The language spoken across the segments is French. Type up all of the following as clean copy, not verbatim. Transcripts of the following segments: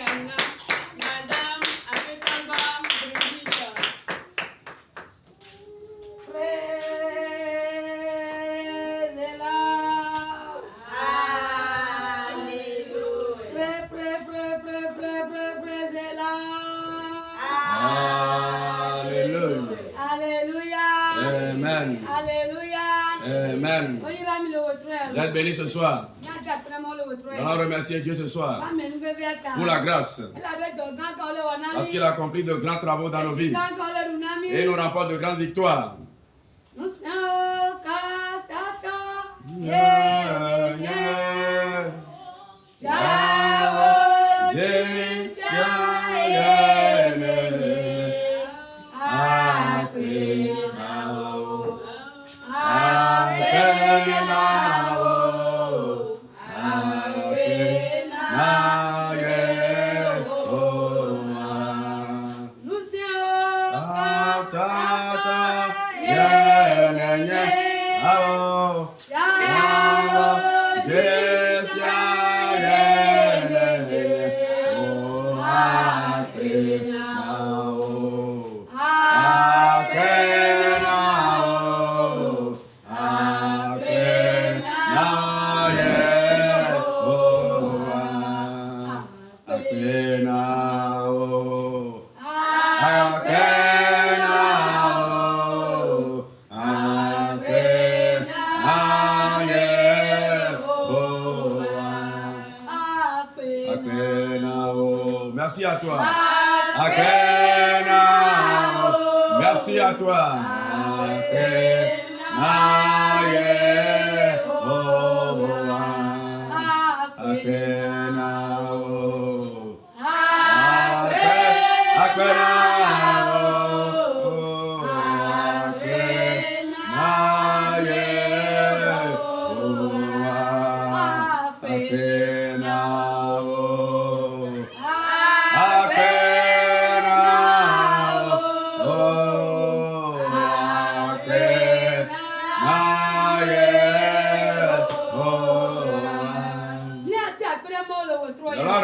Amen. Madame Abetamba Brigitte. Amen. Alléluia. Amen. Vous êtes bénis ce soir. On va remercier Dieu ce soir pour la grâce. Parce qu'il a accompli de grands travaux dans nos vies. Et il nous rapporte de grandes victoires. Merci à toi. Merci à toi.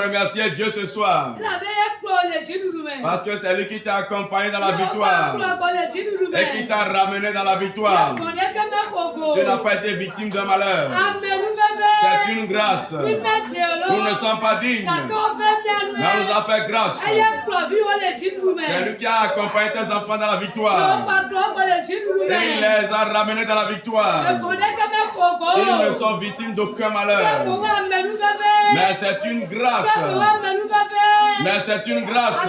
Remercier Dieu ce soir. Parce que c'est lui qui t'a accompagné dans la victoire. Et qui t'a ramené dans la victoire. Tu n'as pas été victime d'un malheur. C'est une grâce. Nous ne sommes pas dignes. Mais on nous a fait grâce. C'est lui qui a accompagné tes enfants dans la victoire. Et il les a ramenés dans la victoire. Ils ne sont victimes d'aucun malheur. Mais c'est une grâce. Mais c'est une grâce.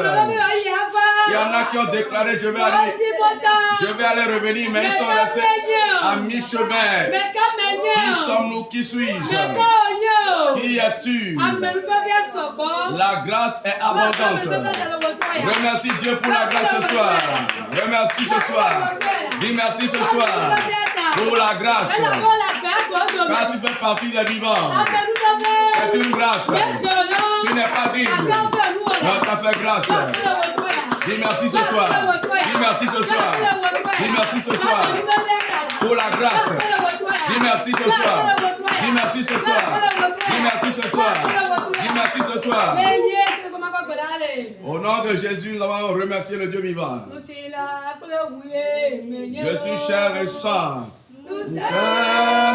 Il y en a qui ont déclaré je vais aller revenir, mais ils sont restés à mi-chemin. Qui sommes-nous? Qui suis-je? Qui es-tu? La grâce est abondante. Remercie Dieu pour la grâce ce soir. Remercie ce soir. Dis merci ce soir pour la grâce. Quand tu fais partie des vivants, c'est une grâce. Tu n'es pas digne, mais on t'a fait grâce. Dis merci ce soir. Dis merci ce soir. Dis merci ce soir pour la grâce. Dis merci ce soir. Dis merci ce soir. Dis merci ce soir. Dis merci ce soir. Au nom de Jésus, nous allons remercier le Dieu vivant. Je suis cher et saint. Nous sommes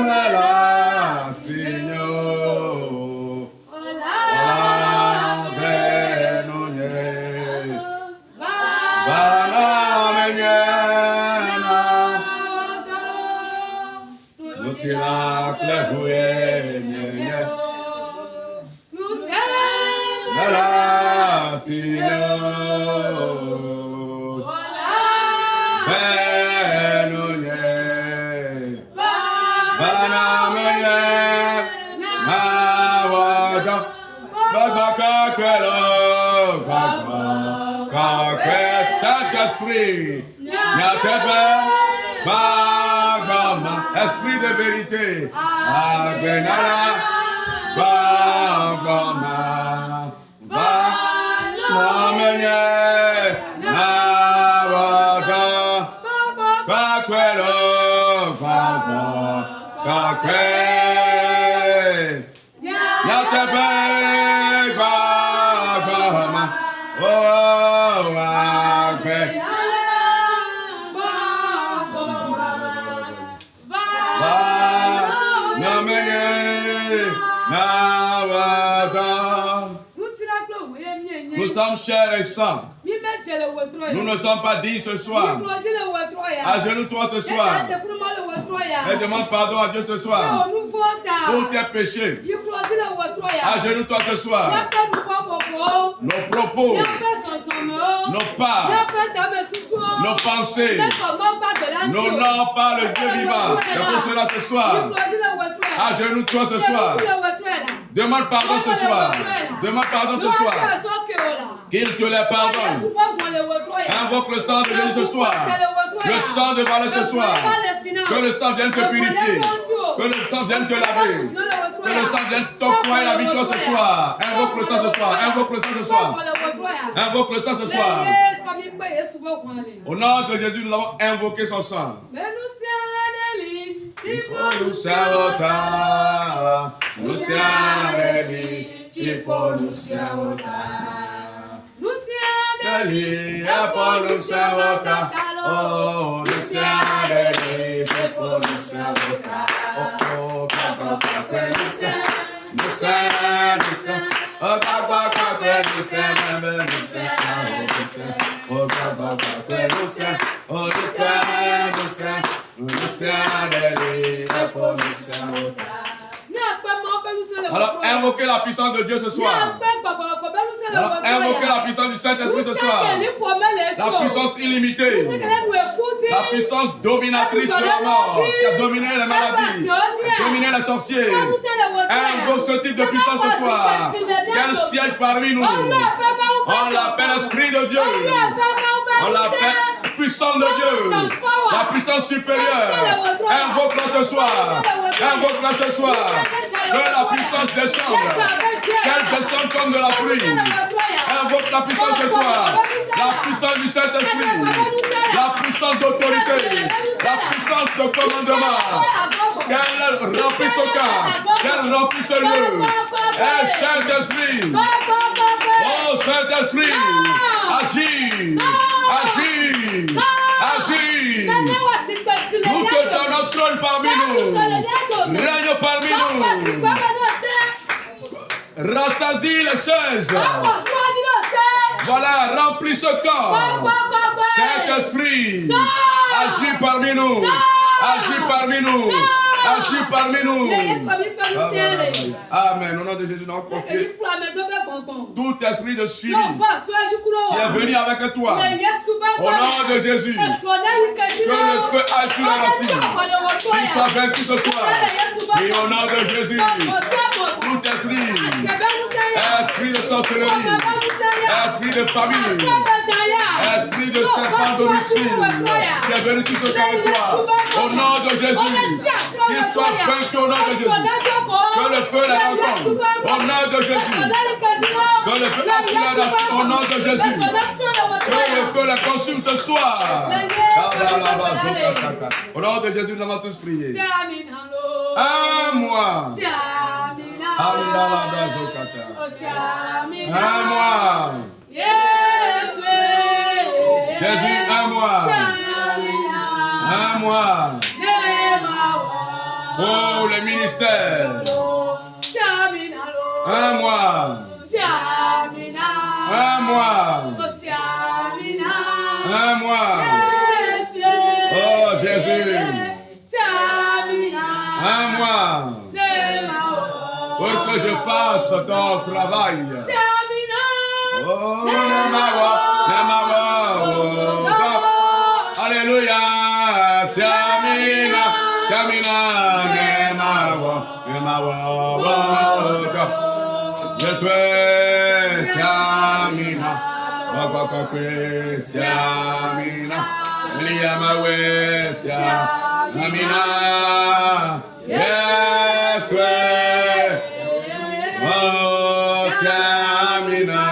là, Seigneur. Saint-Esprit, esprit de vérité, Nous sommes chers et saints. Nous ne sommes pas dignes ce soir. Agenouille-toi ce soir. Et demande pardon à Dieu ce soir pour tes péchés. Agenouille-toi ce soir. Nos propos, nos pas, nos pensées, nos noms par le Dieu vivant. C'est pour cela ce soir. Agenouille-toi ce soir. Demande pardon ce soir. Demande pardon ce soir. Qu'il te les pardonne. Invoque le sang de Jésus ce soir. Le sang de Valais ce soir. Que le sang vienne te purifier. Que le sang vienne te laver. Que le sang vienne t'octroyer la victoire ce soir. Invoque le sang ce soir. Invoque le sang ce soir. Invoque le sang ce soir. Au nom de Jésus, nous avons invoqué son sang. Alors invoquez la puissance de Dieu ce soir. Alors invoquez la puissance du Saint-Esprit ce soir. La puissance illimitée. La puissance dominatrice de la mort qui a dominé les maladies, qui a dominé les sorciers. Invoque ce type de puissance ce soir. Qu'elle siège parmi nous. On l'appelle Esprit de Dieu. On l'appelle puissance de Dieu. La puissance supérieure. Invoque-la ce soir. Invoque-la ce soir. Que la puissance descende. Qu'elle descende comme de la pluie. Invoque la puissance ce soir. La puissance du Saint-Esprit. La puissance d'autorité. La puissance de commandement. Qu'elle remplisse ce camp. Qu'elle remplisse ce lieu. Et Saint-Esprit. Oh Saint-Esprit. Agis. Agis. Agis. Nous te donnons trône parmi nous. Règne parmi nous. Rassasie les chaises. Voilà, remplis ce corps. Saint-Esprit, agis parmi nous. Agis parmi nous. Agis parmi nous. Amen. Au nom de Jésus, nous confions tout esprit de suivi qui est venu avec toi. Au nom de Jésus, que le feu aille sur la racine. Qu'il soit vaincu ce soir. Et au nom de Jésus, tout esprit, esprit de sorcellerie, esprit de famille, esprit de serpent domicile qui est venu sur ce territoire. Au nom de Jésus, qu'il soit vaincu au nom de Jésus. Que le feu les rencontre. Au nom de Jésus. Que le feu aille sur la racine. Au nom de Jésus. Que le feu les consume ce soir. Au nom de Jésus, nous allons tous prier. Un mois. Un mois. Jésus, un mois. Un mois. Pour le ministère. Un mois. Un mois. Un mois. Oh Jésus. Un mois. Pour que je fasse ton travail. Oh, alléluia. Siamina. Siamina. Je suis Siamina. Siamina. Liamawe Siamina. Yes, oh Siamina.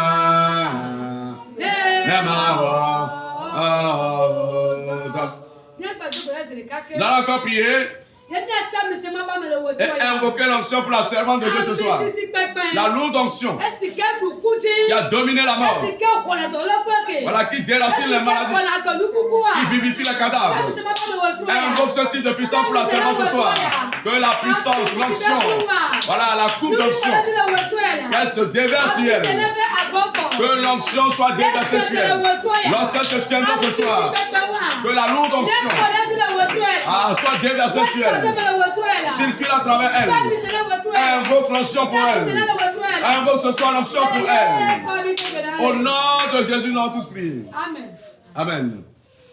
Nous allons encore prier et invoquer l'onction pour la servante de Dieu ce soir. La lourde onction qui a dominé la mort, qui déracine les maladies, qui vivifie les cadavres. Invoque ce type de puissance pour la séance ce soir. Que la puissance, l'onction, voilà, la coupe d'onction, qu'elle se déverse sur elle. Que l'onction soit déversée sur elle. Lorsqu'elle se tiendra ce soir, que la lourde onction soit déversée sur elle. Circule à travers elle. Invoque l'onction pour elle. Invoque ce soir l'onction pour elle. Au nom de Jésus, nous avons tous prié. Amen. Amen.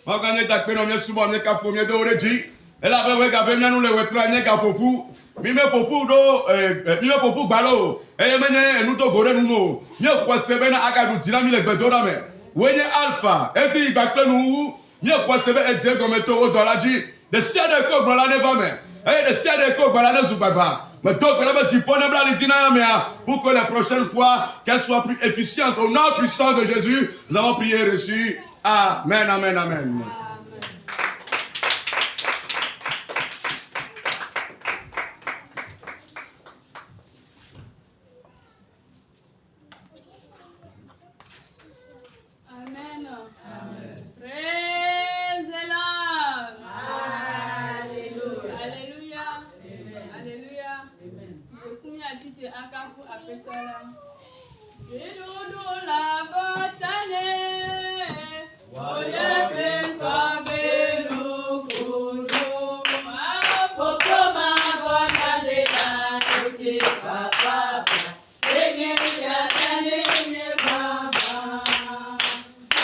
On gagne d'accueil, on vient souvent, on vient qu'à fond, on vient de Oreji. Et là, on vient qu'à nous les retraits, on vient qu'à Popou. Mime Popou, mime Popou, Balo. Et nous to gore nous. Nous quoi c'est bien à Gadou, Dinami les Bedora, mais. Ouye Alpha, et puis Bakle nous. Nous quoi c'est bien et Dieu comme Toro dans la J. De ciel de coq, voilà, ne va mais. Et de ciel de coq, voilà, ne Zoubaba. Mais donc, on va dire, pour que la prochaine fois, qu'elle soit plus efficiente. Au nom puissant de Jésus, nous avons prié et reçu. Amen, amen, amen. Amen. Praise the Lord. Alléluia. Alléluia. Alléluia. Amen. Akafu apetala. Idudu la botane. Oye penka benu kudu. Apokoma bonade la tuti papa. Enge yatane ne baba.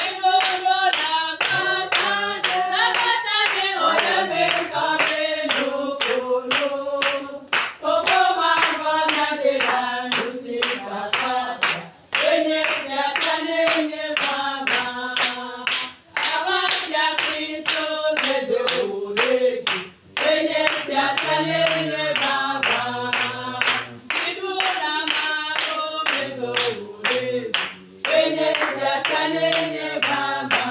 Idudu la botane. Oye penka benu kudu. Pokoma bonade la tuti papa. Enge yatane ne baba. Abaya Kristo de doleki. Enge yatane ne baba. Sidula maro me doleki. Enge yatane ne baba.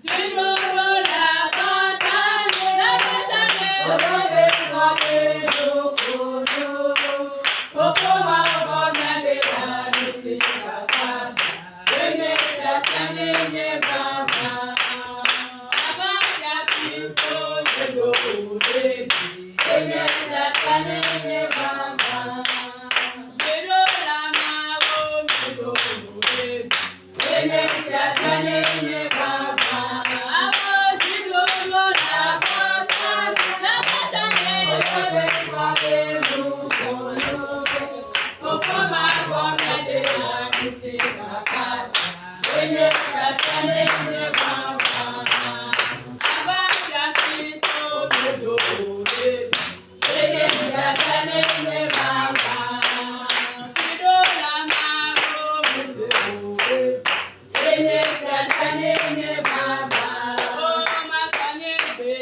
Sidula la batane la batane. Olore kabe dokudu. Pokoma bonade la nuti papa. Enge yatane ne baba. Abaya Kristo de doleki. Enge yatane ne baba. Sidula maro me doleki. Enge yatane ne baba. Abo sidula la batane la batane. Olore kabe dokudu. Pokoma bonade la nuti papa. Enge yatane ne baba. Abaya Kristo de doleki. Enge yatane ne baba. Sidula maro me doleki. Enge yatane ne baba. Oh, masanye be.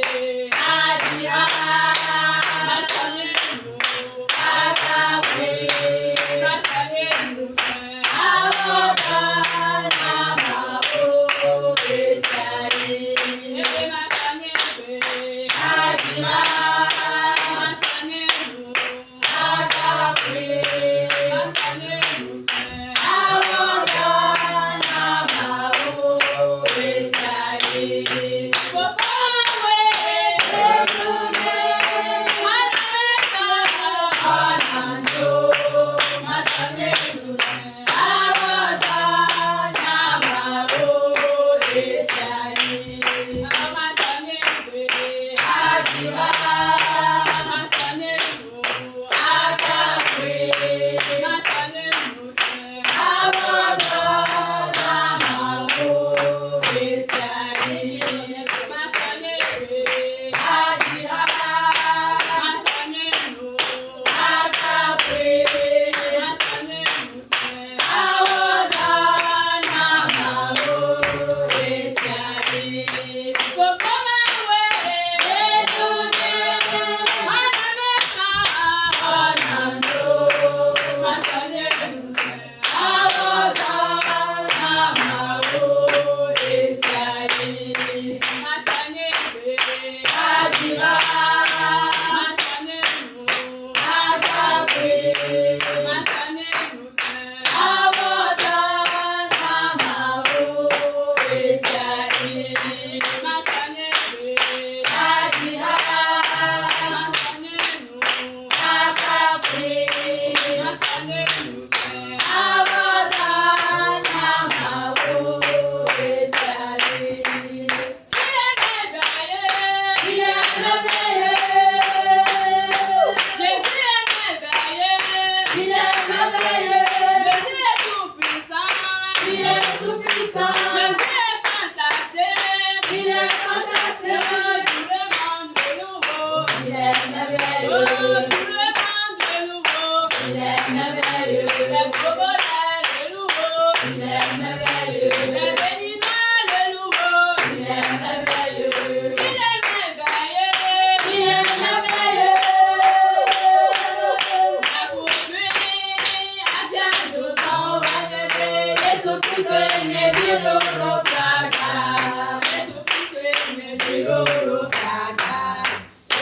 Adia. Masanye mu. Atawe. Masanye mu. Aboda na mabo. tout-puissant. Jésus est fantastique. Il est fantastique. Tout le monde est nouveau. Il est merveilleux. Tout le monde est nouveau. Il est merveilleux. Les Congolais est nouveau. Il est merveilleux. Les Béninois est nouveau. Il est merveilleux. Il est merveilleux. Il est merveilleux. La poursuite a bien tout temps. Jésus-Christ est né du Loro Fraga. Jésus-Christ est né du Loro Fraga.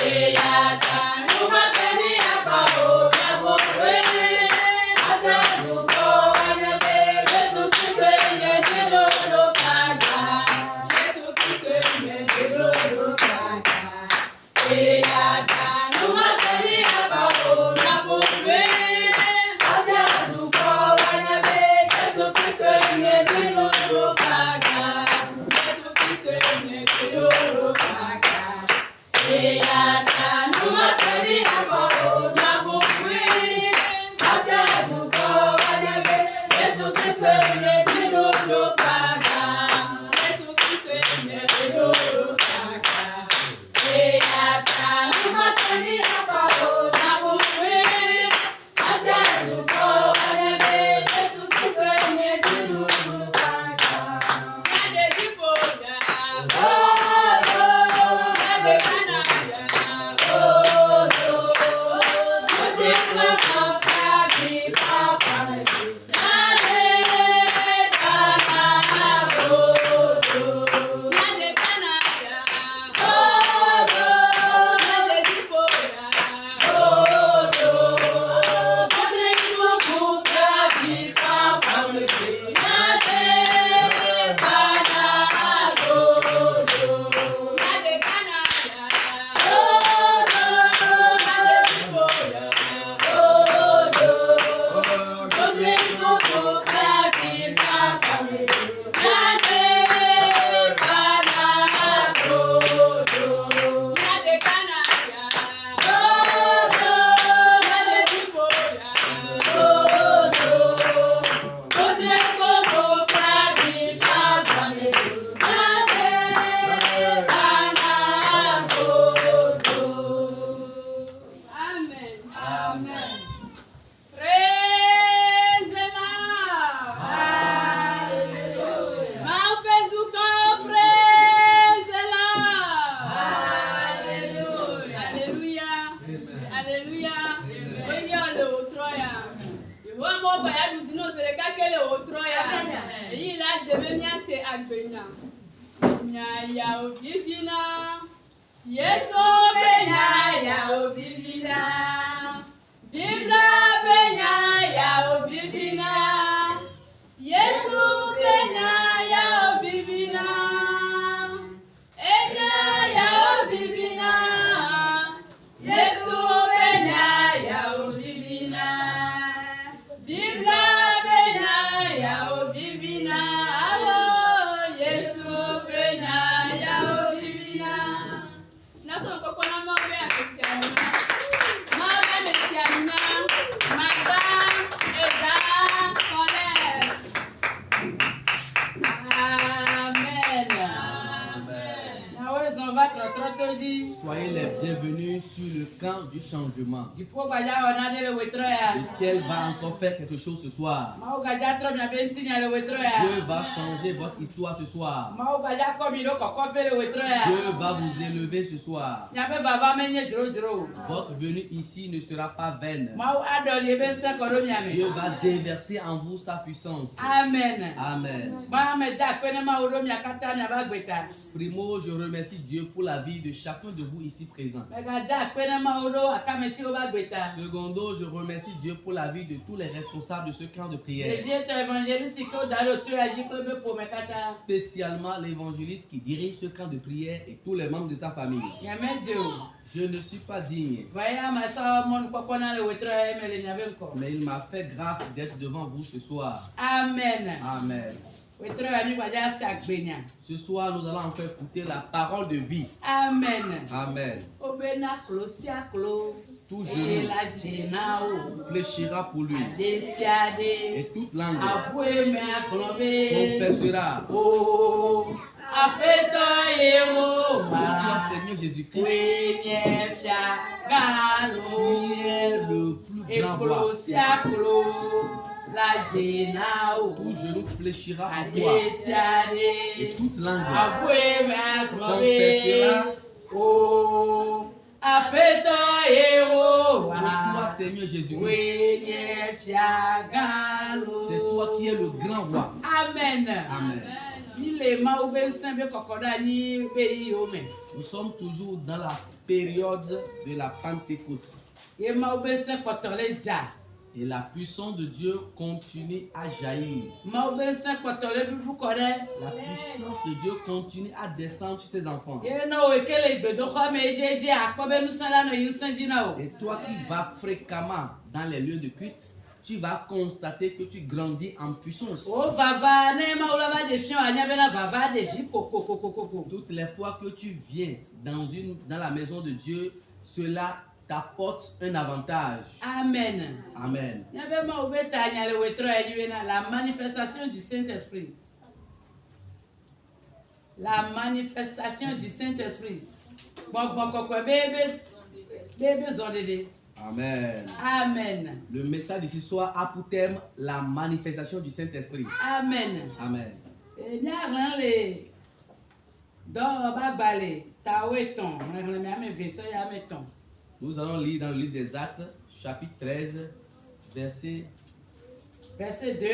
Et yata nous matani apao la poursuite a bien tout temps. Jésus-Christ est né du Loro Fraga. Jésus-Christ est né du Loro Fraga. Et yata nous matani apao la poursuite a bien tout temps. Jésus-Christ est né du Loro Fraga. Jésus-Christ est né du Loro Fraga. Et yata nous matani apao la poursuite a bien tout temps. Jésus-Christ est né du Loro Fraga. Jésus-Christ est né du Loro Fraga. Et yata nous matani apao la poursuite a bien tout temps. Jésus-Christ est né du Loro Fraga. Y'a des Jipoda, oh oh, y'a des Kanaya, oh oh, y'a des Kanaka qui papa, y'a des Kanaka, oh oh, y'a des Kanaya, oh oh, y'a des Jipoda, oh oh, Rodrigo Kuka qui papa, y'a des Kanaka, oh oh, y'a des Kanaya, oh oh, y'a des Jipoda, oh oh, Rodrigo Kuka qui papa, y'a des Kanaka, oh oh, y'a des Kanaya, oh oh, y'a des Jipoda, oh oh, Rodrigo Kuka qui papa, y'a des Kanaka, oh oh. Amen. Amen. Praise the Lord. Hallelujah. Mapezuko, praise the Lord. Hallelujah. Hallelujah. Hallelujah. Oye le otroya. Ìwọ mo baya du dino zere kakele otroya. Èyí la deme mia se agbenya. Nya ya obibina. Yeso benya ya obibina. Bibla benya ya obibina. Yesu benya ya obibina. Enya ya obibina. Yesu benya ya obibina. Bibla benya ya obibina. Oh, Yesu benya ya obibina. Naso kokona mabe akisiamina. Mabe mesiamina. Madame Eda Colette. Amen. Soyez les bienvenus sur le camp du changement. Le ciel va encore faire quelque chose ce soir. Dieu va changer votre histoire ce soir. Dieu va vous élever ce soir. Votre venue ici ne sera pas vaine. Dieu va déverser en vous sa puissance. Amen. Amen. Primo, je remercie Dieu pour la vie de chacun de vous ici présents. Secondo, je remercie Dieu pour la vie de tous les responsables de ce camp de prière. Spécialement l'évangéliste qui dirige ce camp de prière et tous les membres de sa famille. Je ne suis pas digne, mais il m'a fait grâce d'être devant vous ce soir. Amen. Amen. Ce soir, nous allons encore écouter la parole de vie. Amen. Amen. tout genou fléchira pour lui. Et toute langue confessera. C'est toi, Seigneur Jésus-Christ, qui est le plus grand roi. Tout genou fléchira pour toi. Et toute langue confessera. Pour toi, Seigneur Jésus-Christ, c'est toi qui es le grand roi. Amen. Amen. Nous sommes toujours dans la période de la Pentecôte. Et la puissance de Dieu continue à jaillir. La puissance de Dieu continue à descendre sur ses enfants. Et toi qui vas fréquemment dans les lieux de culte, tu vas constater que tu grandis en puissance. Toutes les fois que tu viens dans la maison de Dieu, cela t'apporte un avantage. Amen. Amen. La manifestation du Saint-Esprit. La manifestation du Saint-Esprit. Amen. Amen. Le message d'ici soir a pour terme la manifestation du Saint-Esprit. Amen. Amen. Nous allons lire dans le livre des Actes, chapitre 13, verset 2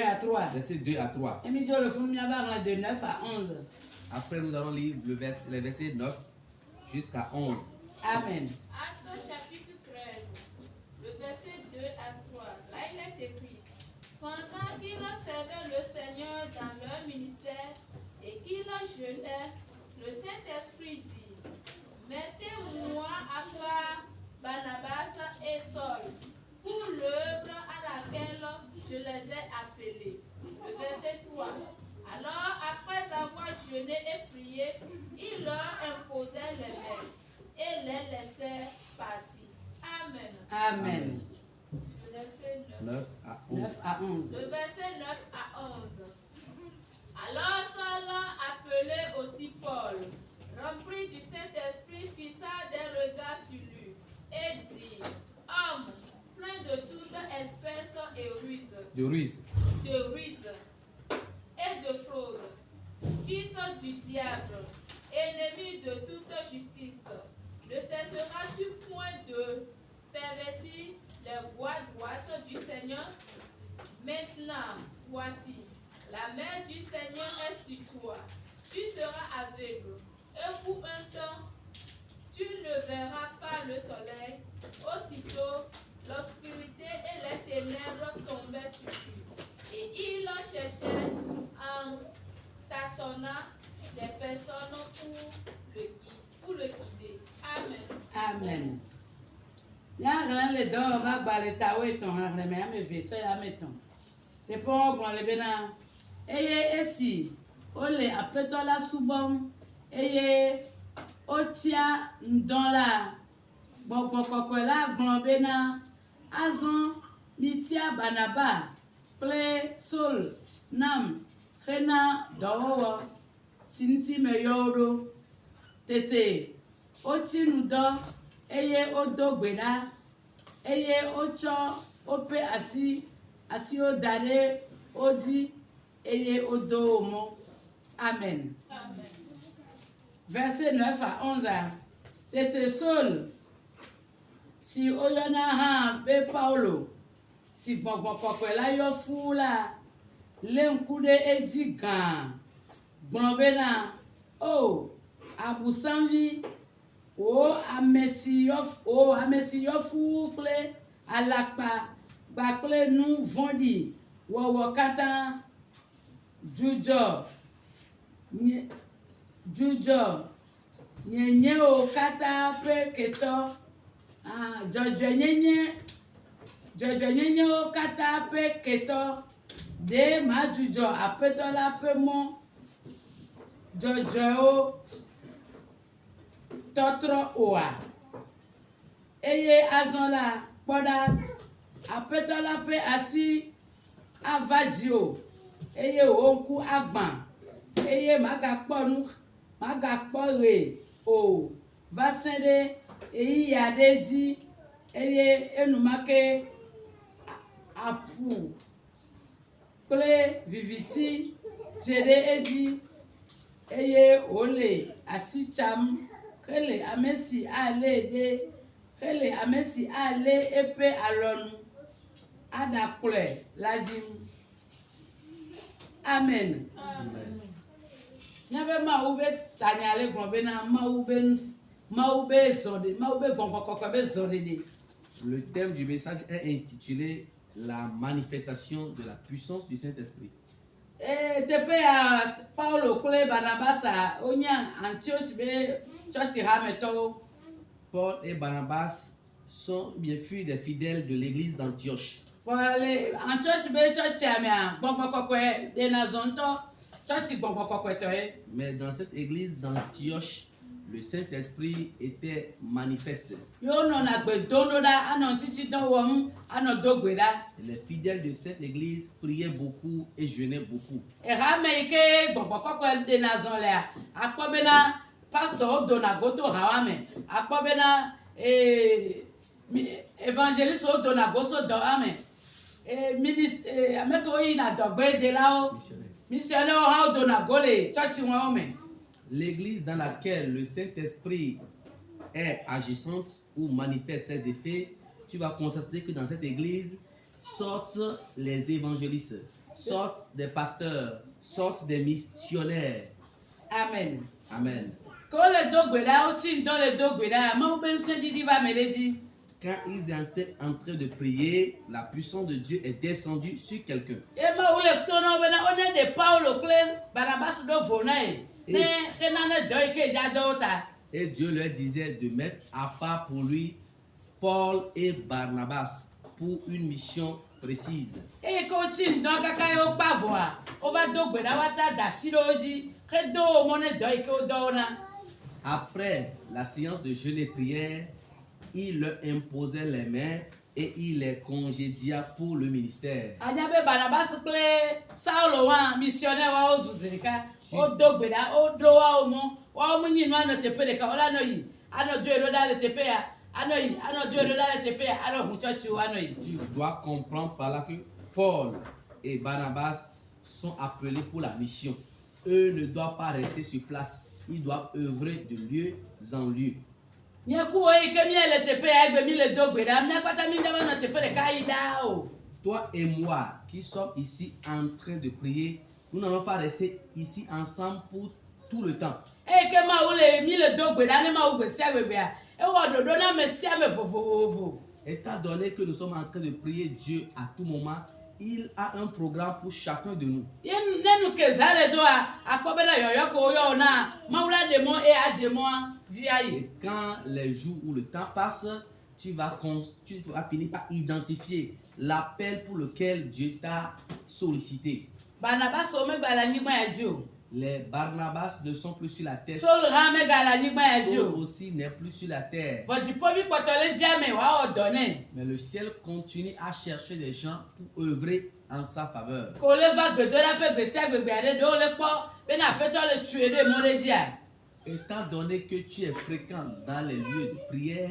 à 3. Verset 2 à 3. De 9 à 11. Après, nous allons lire les versets 9 jusqu'à 11. Amen. Actes chapitre 13, le verset 2 à 3. Là, il est écrit: pendant qu'ils servaient le Seigneur dans leur ministère et qu'ils jeûnaient, le Saint-Esprit dit: mettez-moi à part Barnabas et Saul pour l'œuvre à laquelle je les ai appelés. Le verset 3. Alors, après avoir jeûné et prié, il leur imposait les mains et les laissait partir. Amen. Amen. Le verset 9 à 11. Le verset 9 à 11. Alors Saul, appelé aussi Paul, rempli du Saint-Esprit, fixa des regards sur lui et dit: homme, plein de toute espèce de ruse et de fraude, fils du diable, ennemi de toute justice, ne cesseras-tu point de pervertir les voies droites du Seigneur? Maintenant, voici, la main du Seigneur est sur toi. Tu seras aveugle, et pour un temps, tu ne verras pas le soleil. Aussitôt, l'obscurité et les ténèbres tombaient sur lui. Et il cherchait en tâtonnant des personnes pour le guider. Amen. Amen. Le don va baletawe ton me ame veso ya meton. Te pon gbon le bena. Eye esi ole apetola subom. Eye otia ndon la gbogbo la gbon bena. Azon mitia banaba ple sol nam rena dowo sinti me yoro tete oti nudo eye odogbena eye ocho ope asi odale odi eye odomo. Amen. Amen. Verset 9 à 11. Tete sol si oyona ha be Paulo si gbogbo la yo fula le nkude eji gan gbonbe na o abusanvi o amesi yo fukle alapa gbakle nu vondi wo kata jujo nyenye o kata pe keto jojo nyenye o kata pe keto de ma jujo apeto la pe mo jojo o totro oa eye azonla poda apetola pe asi avadio eye onku agban eye magakponu magakpore o vasende eyi yadeji eye enumake apu kple viviti jede eji eye ole asicham kele amesi ale de kele amesi ale epe alonu adakule lajim. Amen. Nyabe ma ube tanyale gombe na ma ube zode ma ube gonkoko be zode de. Le thème du message est intitulé La manifestation de la puissance du Saint-Esprit. Tepe ya Paulo kule Barnabasa onya Antioche be church hameto. Paul et Barnabas sont bien furent des fidèles de l'église d'Antioche. Antioche be church amia gonkoko de na zonto church gonkoko to e. Mais dans cette église d'Antioche, le Saint-Esprit était manifeste. Les fidèles de cette église priaient beaucoup et jeûnaient beaucoup. Évangéliste L'église dans laquelle le Saint-Esprit est agissante ou manifeste ses effets, tu vas constater que dans cette église sortent les évangélistes, sortent des pasteurs, sortent des missionnaires. Amen. Amen. Quand ils étaient en train de prier, la puissance de Dieu est descendue sur quelqu'un. Et Dieu leur disait de mettre à part pour lui Paul et Barnabas pour une mission précise. Après la séance de jeûne et prière, il leur imposait les mains et il les congédia pour le ministère. Tu dois comprendre par là que Paul et Barnabas sont appelés pour la mission. Eux ne doivent pas rester sur place. Ils doivent œuvrer de lieu en lieu. Toi et moi qui sommes ici en train de prier, nous n'allons pas rester ici ensemble pour tout le temps. Étant donné que nous sommes en train de prier Dieu à tout moment, il a un programme pour chacun de nous. Et quand les jours ou le temps passe, tu vas finir par identifier l'appel pour lequel Dieu t'a sollicité. Les Barnabas ne sont plus sur la terre. Saul aussi n'est plus sur la terre. Mais le ciel continue à chercher des gens pour œuvrer en sa faveur. Étant donné que tu es fréquent dans les lieux de prière,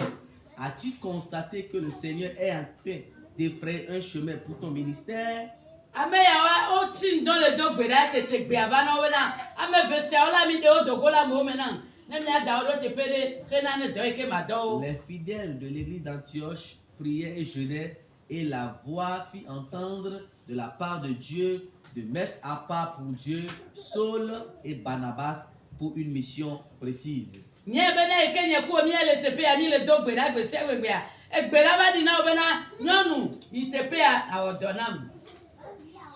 as-tu constaté que le Seigneur est en train d'effrayer un chemin pour ton ministère? Les fidèles de l'église d'Antioche priaient et jeûnaient, et la voix fit entendre de la part de Dieu de mettre à part pour Dieu Saul et Barnabas pour une mission précise.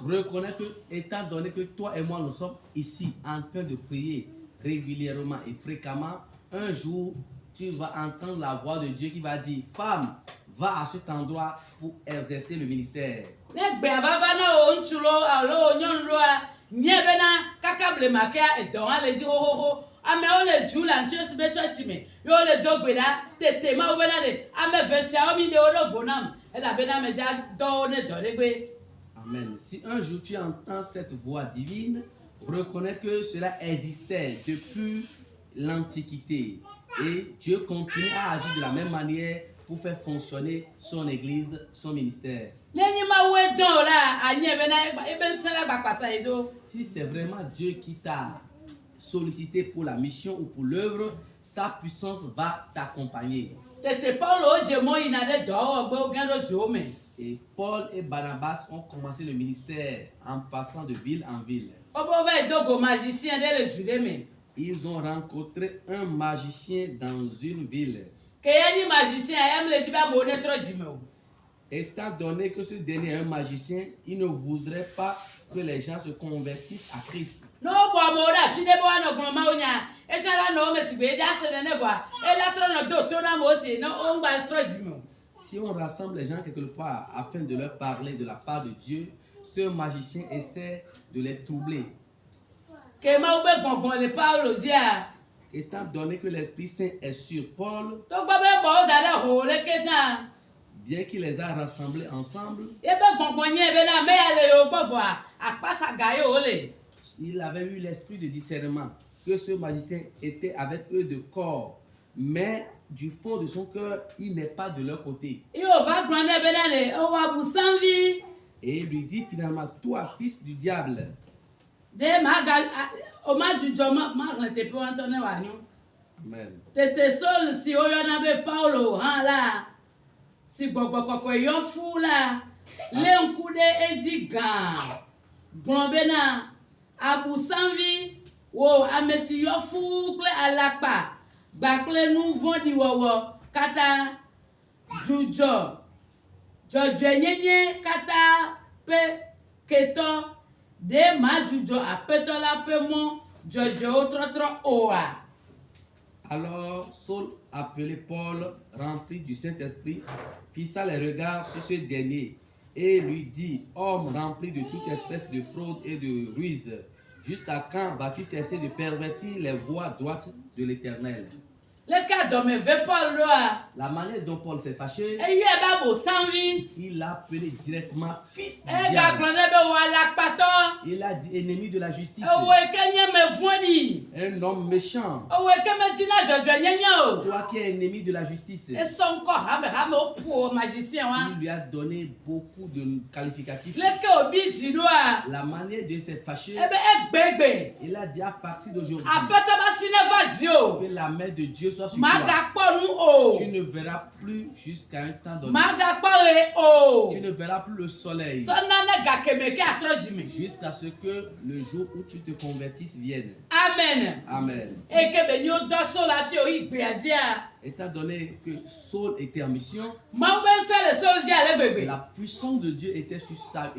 Reconnais que, étant donné que toi et moi nous sommes ici en train de prier régulièrement et fréquemment, un jour tu vas entendre la voix de Dieu qui va dire: femme, va à cet endroit pour exercer le ministère. kakable makia et don ale di ho ame ole jula nchesi be church me yo le dogbeda tete ma obena de ame versia omi de olo vonam e la bena me ja do ne do regbe. Amen. Si un jour tu entends cette voix divine, reconnais que cela existait depuis l'Antiquité et Dieu continue à agir de la même manière pour faire fonctionner son église, son ministère. Si c'est vraiment Dieu qui t'a sollicité pour la mission ou pour l'œuvre, sa puissance va t'accompagner. Et Paul et Barnabas ont commencé le ministère en passant de ville en ville. Ils ont rencontré un magicien dans une ville. Étant donné que ce dernier est un magicien, il ne voudrait pas que les gens se convertissent à Christ. Si on rassemble les gens quelque part afin de leur parler de la part de Dieu, ce magicien essaie de les troubler. Étant donné que l'Esprit Saint est sur Paul, bien qu'il les a rassemblés ensemble, il avait eu l'esprit de discernement que ce magicien était avec eux de corps, mais du fond de son cœur, il n'est pas de leur côté. Et il lui dit finalement, toi, fils du diable, amen. Tete sol si oyona be Paulo la si gbogbo yo fu la le nkude eji gan gbonbena abusanvi wo amesi yo fu ple alapa gbakle nu vondi wowo kata jujo jojo nyenye kata pe keto de ma jujo apeto la pe mo jojo trotro oa. Alors Saul, appelé Paul, rempli du Saint-Esprit, fixa les regards sur ce dernier et lui dit, homme rempli de toute espèce de fraude et de ruse, jusqu'à quand vas-tu cesser de pervertir les voies droites de l'Éternel? La manière dont Paul s'est fâché, il l'a appelé directement fils du diable. Il a dit ennemi de la justice, un homme méchant, toi qui es ennemi de la justice. Il lui a donné beaucoup de qualificatifs. La manière de se fâcher, il a dit à partir d'aujourd'hui que la main de Dieu soit sur toi. Tu ne verras plus jusqu'à un temps donné. Tu ne verras plus le soleil jusqu'à ce que le jour où tu te convertisses vienne. Amen. Amen. Étant donné que Saul était en mission, la puissance de Dieu était sur Saul.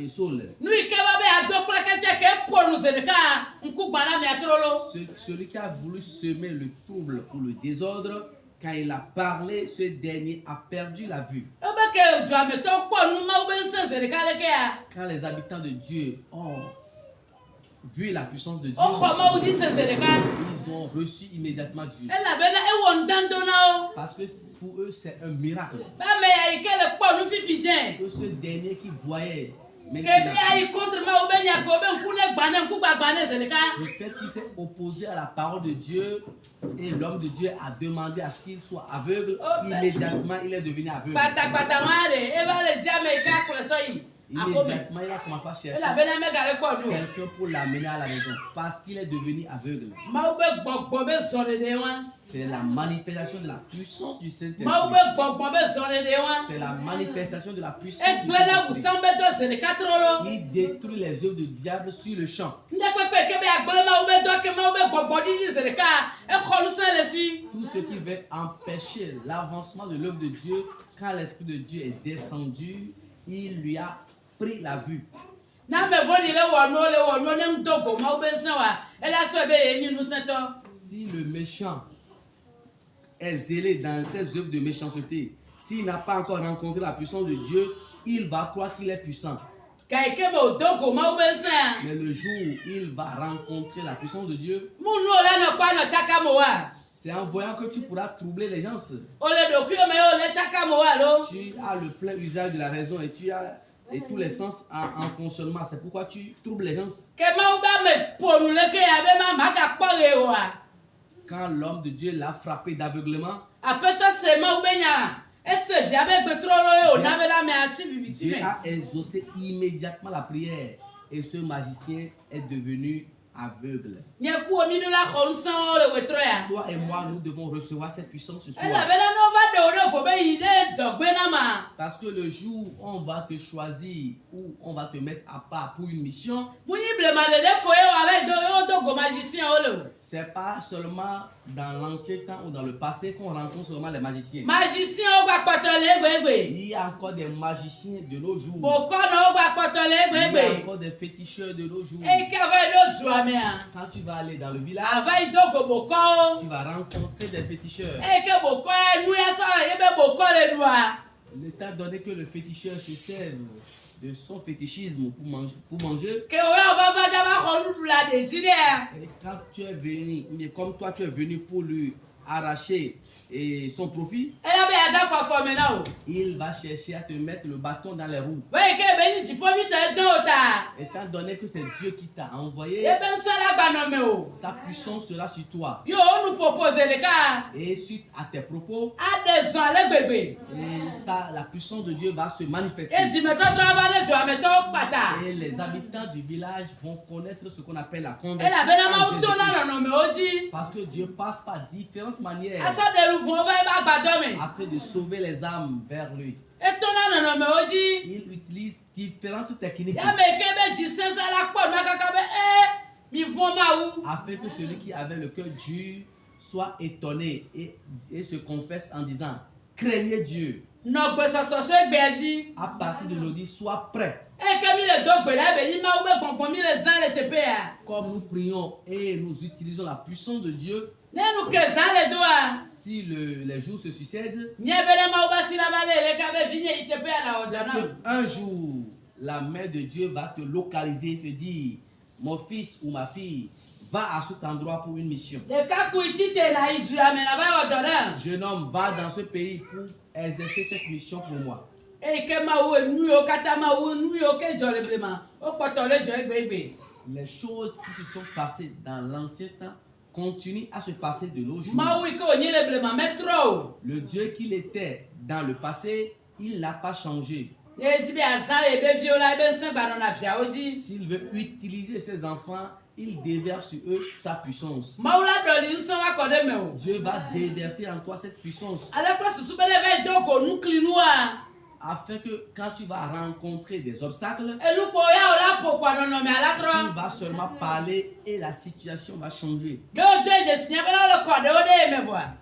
Celui qui a voulu semer le trouble ou le désordre, quand il a parlé, ce dernier a perdu la vue. Quand les habitants de Dieu ont vu la puissance de Dieu, ils ont reçu immédiatement Dieu. Parce que pour eux, c'est un miracle. Que ce dernier qui voyait, mais le fait qu'il s'est opposé à la parole de Dieu et l'homme de Dieu a demandé à ce qu'il soit aveugle, immédiatement il est devenu aveugle. Immédiatement, il a commencé à chercher quelqu'un pour l'amener à la maison parce qu'il est devenu aveugle. C'est la manifestation de la puissance du Saint-Esprit. C'est la manifestation de la puissance du Saint-Esprit. Il détruit les œuvres du diable sur le champ. Tout ce qui veut empêcher l'avancement de l'œuvre de Dieu, quand l'Esprit de Dieu est descendu, il lui a pris la vue. Si le méchant est zélé dans ses œuvres de méchanceté, s'il n'a pas encore rencontré la puissance de Dieu, il va croire qu'il est puissant. Mais le jour où il va rencontrer la puissance de Dieu, c'est en voyant que tu pourras troubler les gens. Tu as le plein usage de la raison et tu as tous les sens en fonctionnement. C'est pourquoi tu troubles les gens. Quand l'homme de Dieu l'a frappé d'aveuglement, Dieu a exaucé immédiatement la prière et ce magicien est devenu aveugle. Toi et moi, nous devons recevoir cette puissance ce soir. Parce que le jour où on va te choisir, où on va te mettre à part pour une mission, c'est pas seulement dans l'ancien temps ou dans le passé qu'on rencontre seulement les magiciens. Il y a encore des magiciens de nos jours. Il y a encore des féticheurs de nos jours. Quand tu vas aller dans le village, tu vas rencontrer des féticheurs. L'état donné que le féticheur se serve de son fétichisme pour manger. Et quand tu es venu, mais comme toi tu es venu pour lui arracher son profit, il va chercher à te mettre le bâton dans les roues. Étant donné que c'est Dieu qui t'a envoyé, sa puissance sera sur toi. Et suite à tes propos, la puissance de Dieu va se manifester. Et les habitants du village vont connaître ce qu'on appelle la conversion en Jésus-Christ. Parce que Dieu passe par différentes manières afin de sauver les âmes vers lui. Il utilise différentes techniques afin que celui qui avait le cœur dur soit étonné et se confesse en disant: craignez Dieu. À partir d'aujourd'hui, sois prêt. Comme nous prions et nous utilisons la puissance de Dieu, si les jours se succèdent, un jour, la main de Dieu va te localiser et te dire: mon fils ou ma fille, va à cet endroit pour une mission. Jeune homme, va dans ce pays pour exercer cette mission pour moi. Les choses qui se sont passées dans l'ancien temps continuent à se passer de nos jours. Le Dieu qu'il était dans le passé, il n'a pas changé. S'il veut utiliser ses enfants, il déverse sur eux sa puissance. Dieu va déverser en toi cette puissance. Afin que quand tu vas rencontrer des obstacles, tu vas seulement parler et la situation va changer.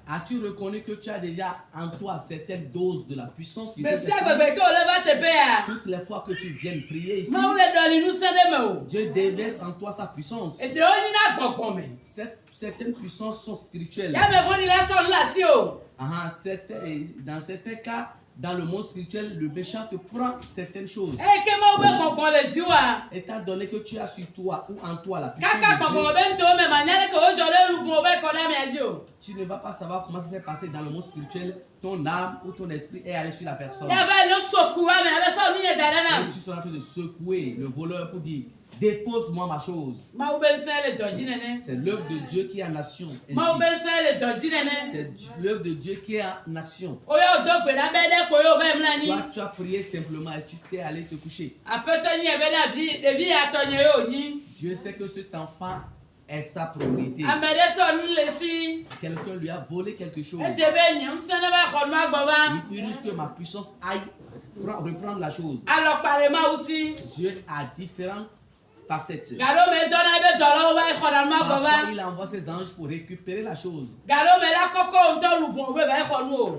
As-tu reconnu que tu as déjà en toi certaines doses de la puissance du Saint-Esprit? Toutes les fois que tu viens prier ici, Dieu déverse en toi sa puissance. Certaines puissances sont spirituelles. Dans certains cas, dans le monde spirituel, le méchant te prend certaines choses. Étant donné que tu as sur toi ou en toi la puissance de Dieu, tu ne vas pas savoir comment ça s'est passé dans le monde spirituel. Ton âme ou ton esprit est allé sur la personne. Et tu seras en train de secouer le voleur pour dire: dépose-moi ma chose. C'est l'œuvre de Dieu qui est en action. C'est l'œuvre de Dieu qui est en action. Toi, tu as prié simplement et tu t'es allé te coucher. Dieu sait que cet enfant est sa propriété. Quelqu'un lui a volé quelque chose. Il urge que ma puissance aille reprendre la chose. Dieu a différentes facettes. Parfois, il envoie ses anges pour récupérer la chose.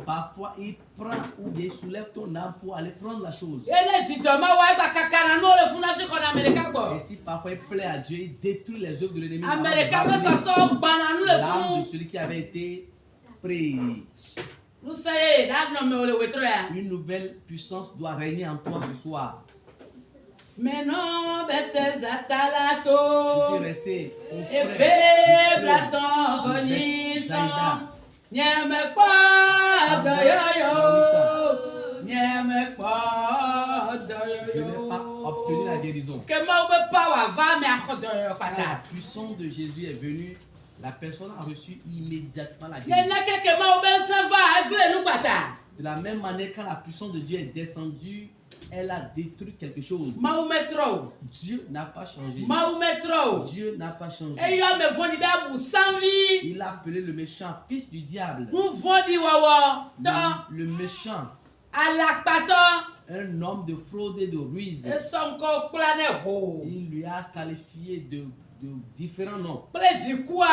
Parfois, il prend ou bien soulève ton âme pour aller prendre la chose. Et si parfois il plaît à Dieu, il détruit les œuvres de l'ennemi. L'âme de celui qui avait été pris. Une nouvelle puissance doit régner en toi ce soir. Maintenant, Bethesda Talato. Je suis resté au Et Blaton Venissant. Nyeme kwa doyoyo. Nyeme kwa Je n'ai pas obtenu la guérison. Que ma oube pa va me akodoyo Quand la pata. puissance de Jésus est venue, la personne a reçu immédiatement la Ye guérison. neke que ma oube se va agle nou pata. De la même manière, quand la puissance de Dieu est descendue, elle a détruit quelque chose. Ma ou metro. Dieu n'a pas changé. Ma ou metro. Dieu n'a pas changé. Et yo me vondi be abu sanvi. Il a appelé le méchant fils du diable. Nou vondi wawa. Ta Le méchant, alakpato. un homme de fraude et de ruse. E son ko plane ho. Il lui a qualifié de différents noms. Ple di quoi?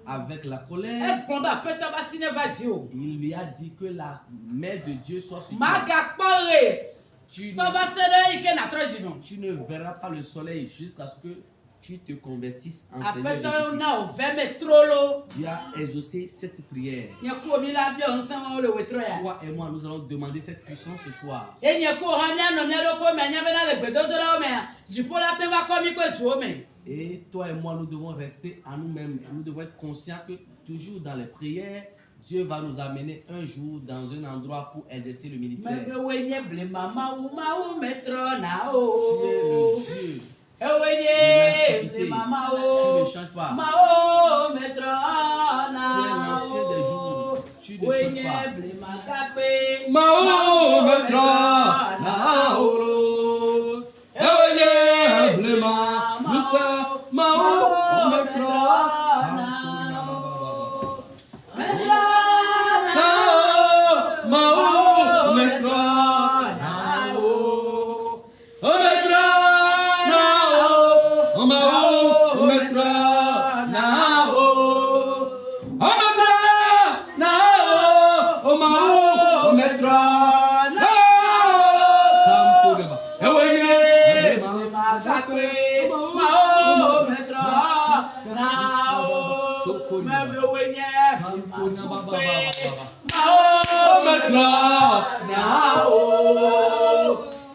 Avec la E colère, plomba peta ba sine vazio. il lui a dit que la main de Dieu soit sur toi. Maga pores. Tu So va sere ike na trojino. ne verras pas le soleil jusqu'à ce que tu te convertisses en Seigneur Apeto Jésus-Christ. na o veme trolo. Dieu a exaucé cette prière. Nye ko mi la bio nsan o le wetro ya. Toi et moi, nous allons demander cette puissance ce soir. E nye ko ha mi ano mi ado ko me nya be na le gbedodo la o me. Jipo la te va ko mi ko tu o me. Et toi et moi, nous devons rester à nous-mêmes. Nous devons être conscients que toujours dans les prières, Dieu va nous amener un jour dans un endroit pour exercer le ministère. Me be we nye ble ma u metro na Tu es o. le Dieu E we de nye l'Antiquité. ble mama Tu ne o. changes pas. Ma o metro Tu es na l'ancien des o. jours. Tu ne We changes nye pas. ble makape. Mao metra na oro. Ewe blema nusa mao metra na oro. Mao metra na oro. Metra na oro. Mao metra na oro. Metra na oro. Mao metra na oro. Campureba. Ewe Makape. Ma o metro na o. Me be we nye ble masupe. Ma o metro na o.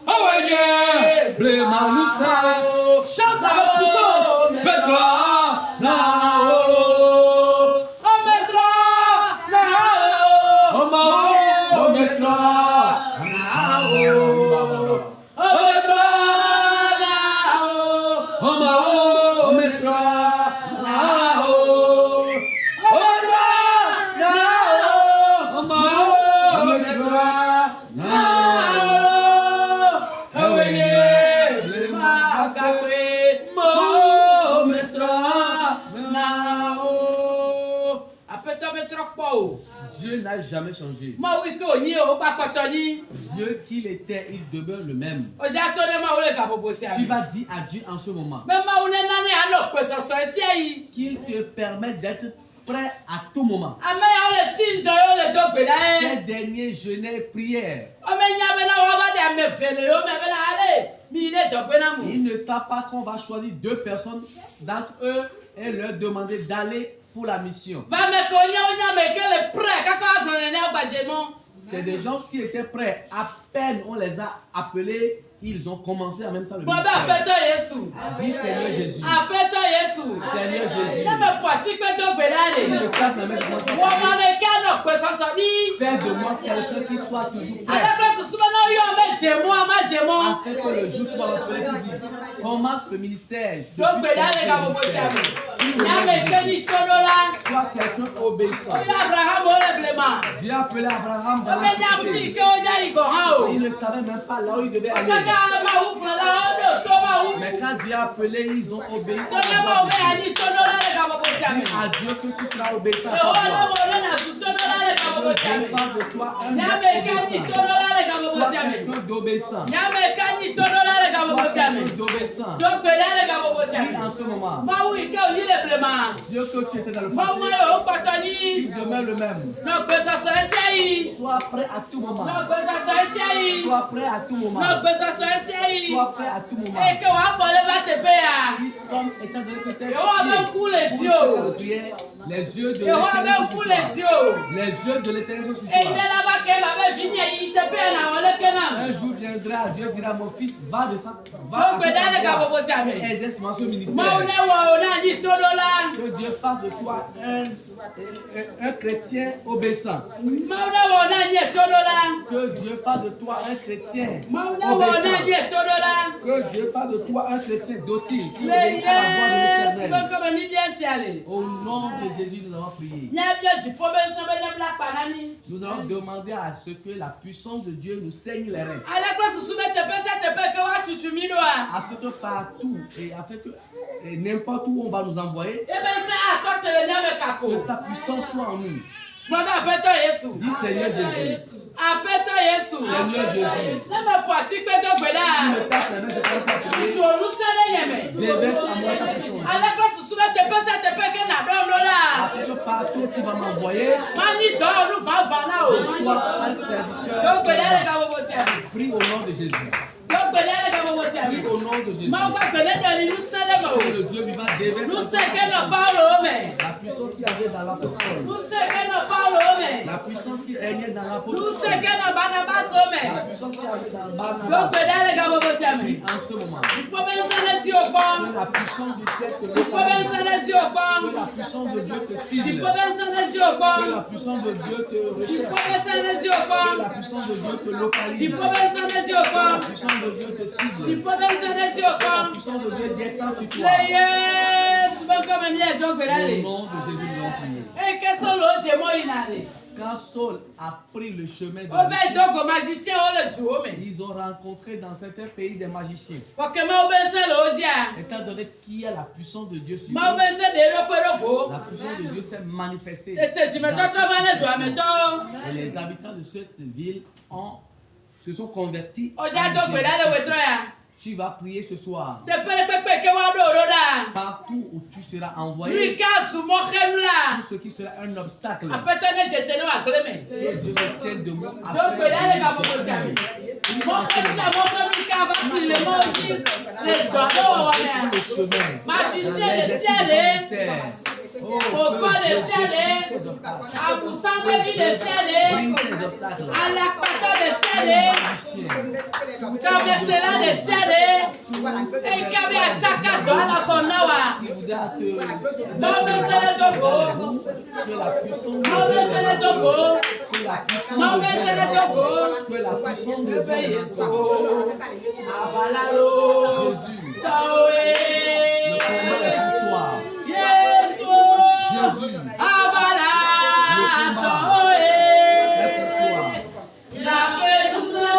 Awenye, blemanusa, chante avec puissance, mettra na oro, O metro na oro, o mettra na oro, o mettra na o. o mettra na oro, o mettra na oro, o mettra na Dieu n'a jamais changé. Dieu qu'il était, il demeure le même. Tu vas dire à Dieu en ce moment qu'il te permet d'être prêt à tout moment. Ces derniers jeûnes et prières, ils ne savent pas qu'on va choisir deux personnes d'entre eux et leur demander d'aller pour la mission. C'est des gens qui étaient prêts. À peine on les a appelés, ils ont commencé en même temps le ministère. Dis Seigneur Jésus. Seigneur Jésus. Le place la main devant toi. Fais de moi quelqu'un qui soit toujours prêt. Afin que le jour où tu vas m'appeler pour dire commence le ministère. Je puisse commencer le ministère. Sois quelqu'un obéissant. Dieu a appelé Abraham dans l'Antiquité. Il ne savait même pas là où il devait aller. Mais quand Dieu a appelé, ils ont obéi. Dis à Dieu que tu seras obéissant à sa voix. Dieu parle de toi un être obéissant. Sois quelqu'un d'obéissant. Sois quelqu'un d'obéissant. Dis en ce moment, Dieu que tu étais dans le passé, il demeure le même. Sois prêt à tout moment. Sois prêt à tout moment. Sois prêt à tout moment. Si, comme étant donné que tu es dans la prière, Les yeux de l'Éternel sont sur toi. Les yeux de l'Éternel sont sur toi. Un jour viendra, Dieu dira mon fils, va de ça. Exerce-moi ce ministère. Que Dieu fasse de toi un chrétien obéissant. Que Dieu fasse de toi un chrétien obéissant. Que Dieu fasse de toi un chrétien docile qui obéit à la voix de l'Éternel. Au nom de Jésus, nous allons prier. Nous allons demander à ce que la puissance de Dieu nous saigne les reins. Afin que partout et afin que n'importe où on va nous envoyer, que sa puissance soit en nous. Dis Seigneur Jésus. Seigneur Jésus. Si me passe la main, je commence à prier. Déverse à moi ta puissance. Afin que partout où tu vas m'envoyer, je sois un serviteur. Prie au nom de Jésus. Prie au nom de Jésus. Que le Dieu vivant déverse la puissance qui avait dans l'apôtre Paul. La puissance qui régnait dans l'apôtre Paul. La puissance qui avait dans Barnabas. Prie en ce moment. Que la puissance du ciel te localise. Que la puissance de Dieu te cible. Que la puissance de Dieu te recherche. Que la puissance de Dieu te localise. Que la puissance de Dieu te cible. Que la puissance de Dieu descend sur toi. Au nom de Jésus, nous allons prier. Quand Saul a pris le chemin de ils ont rencontré dans certains pays des magiciens. Étant donné qu'il y a la puissance de Dieu sur eux, la puissance de Dieu s'est manifestée. Et les habitants de cette ville se sont convertis. Tu vas prier ce soir. Partout où tu seras envoyé, tout ce qui sera un obstacle, et Dieu se tienne debout au corps des ciels, à vous sembler des ciels, à la patate des ciels, Kabetela des ciels, et Kabé à Chakato à la Fonawa. Non, mais c'est le Togo. Non, mais c'est le Togo. Non, mais c'est le Togo. Que la puissance de Jésus. Abalalo. Taoué. Le combat est pour toi. Jésus. Abala. Taoué. Est pour toi. La pénusa.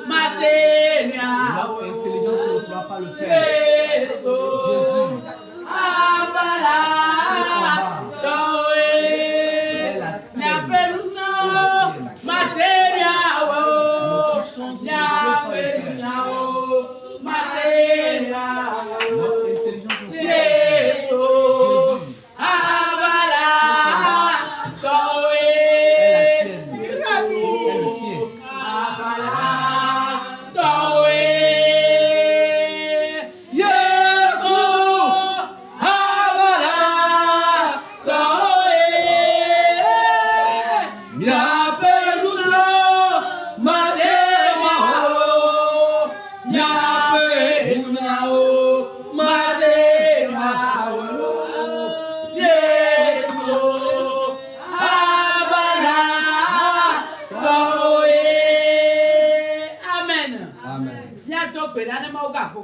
Matéria. L'intelligence ne pourra pas le faire. Jésus. Abala. Taoué. La pénusa. Matéria.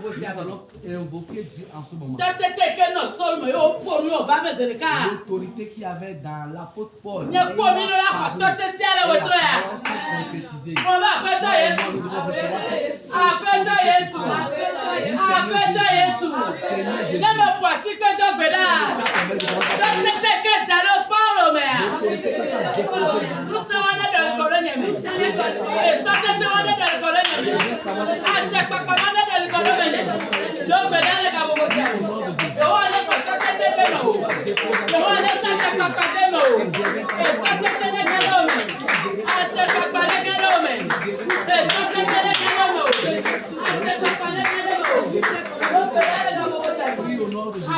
Nous allons invoquer Dieu en ce moment. L'autorité qu'il y avait dans l'apôtre Paul s'est concrétisée. nom de Jésus.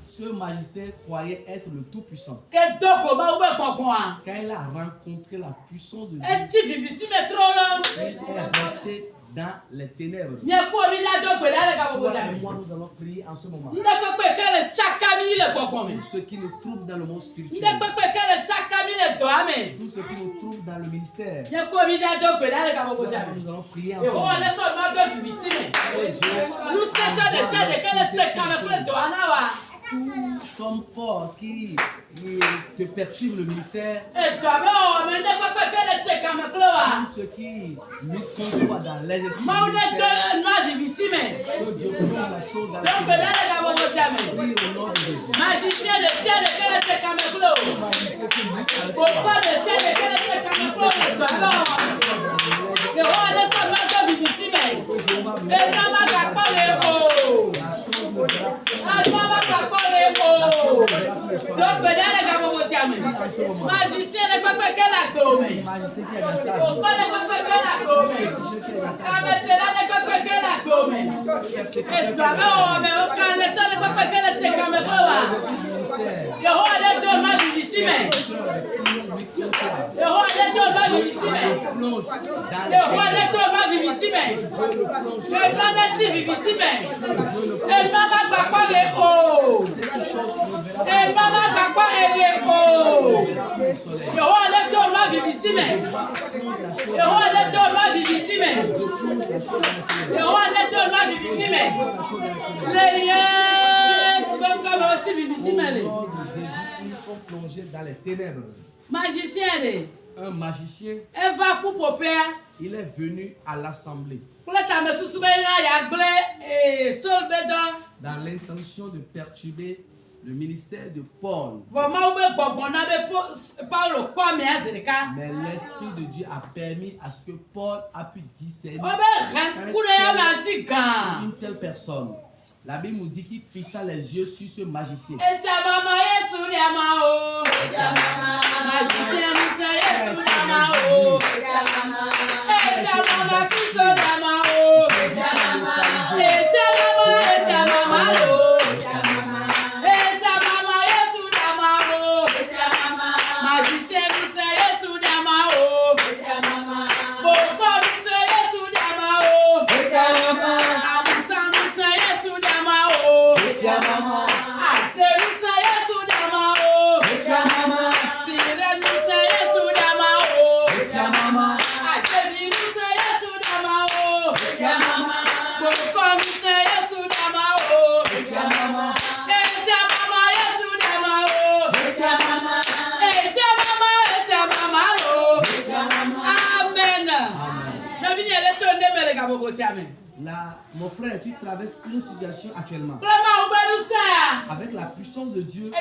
Ce magicien croyait être le Tout-Puissant. Quand il a rencontré la puissance de Dieu, il est resté dans les ténèbres. Toi et moi, nous allons prier en ce moment. Tout ce qui nous trouble dans le monde spirituel, tout ce qui nous trouble dans le ministère, nous allons prier ensemble. Tout comme fort qui te perturbe le ministère, tout ce qui lutte contre toi dans l'exercice du ministère, que Dieu prenne la chose dans la oui, au nom de Jésus. Magicien de ciel de quel était Kameklo? Pourquoi de ciel de quel était Kameklo? Le roi de sa main de victime. Et maman n'a pas les mots. Maman n'a pas les mots. Donc, magicien ne peut pas qu'elle a commis. Pourquoi ne peut pas qu'elle a commis? Kametela ne peut pas qu'elle a commis. Et toi, mais quand l'État ne peut pas qu'elle était Kameklo. Le roi de Dieu m'a victime. Le roi de Dieu m'a victime. Le roi de Dieu m'a victime. Le grand esti victime. Et maman va pas les hauts. Et maman va pas les hauts. Le roi de Dieu m'a victime. Le roi de Dieu m'a victime. Le roi de Dieu m'a victime. Les liens, c'est même comme aussi victime. Ils sont plongés dans les ténèbres. Magicien. Un magicien. Il est venu à l'assemblée dans l'intention de perturber le ministère de Paul. Mais l'Esprit de Dieu a permis à ce que Paul a pu discerner une telle personne. La Bible nous dit qu'il fixa les yeux sur ce magicien. Là, mon frère, tu traverses une situation actuellement. Avec la puissance de Dieu, tu dois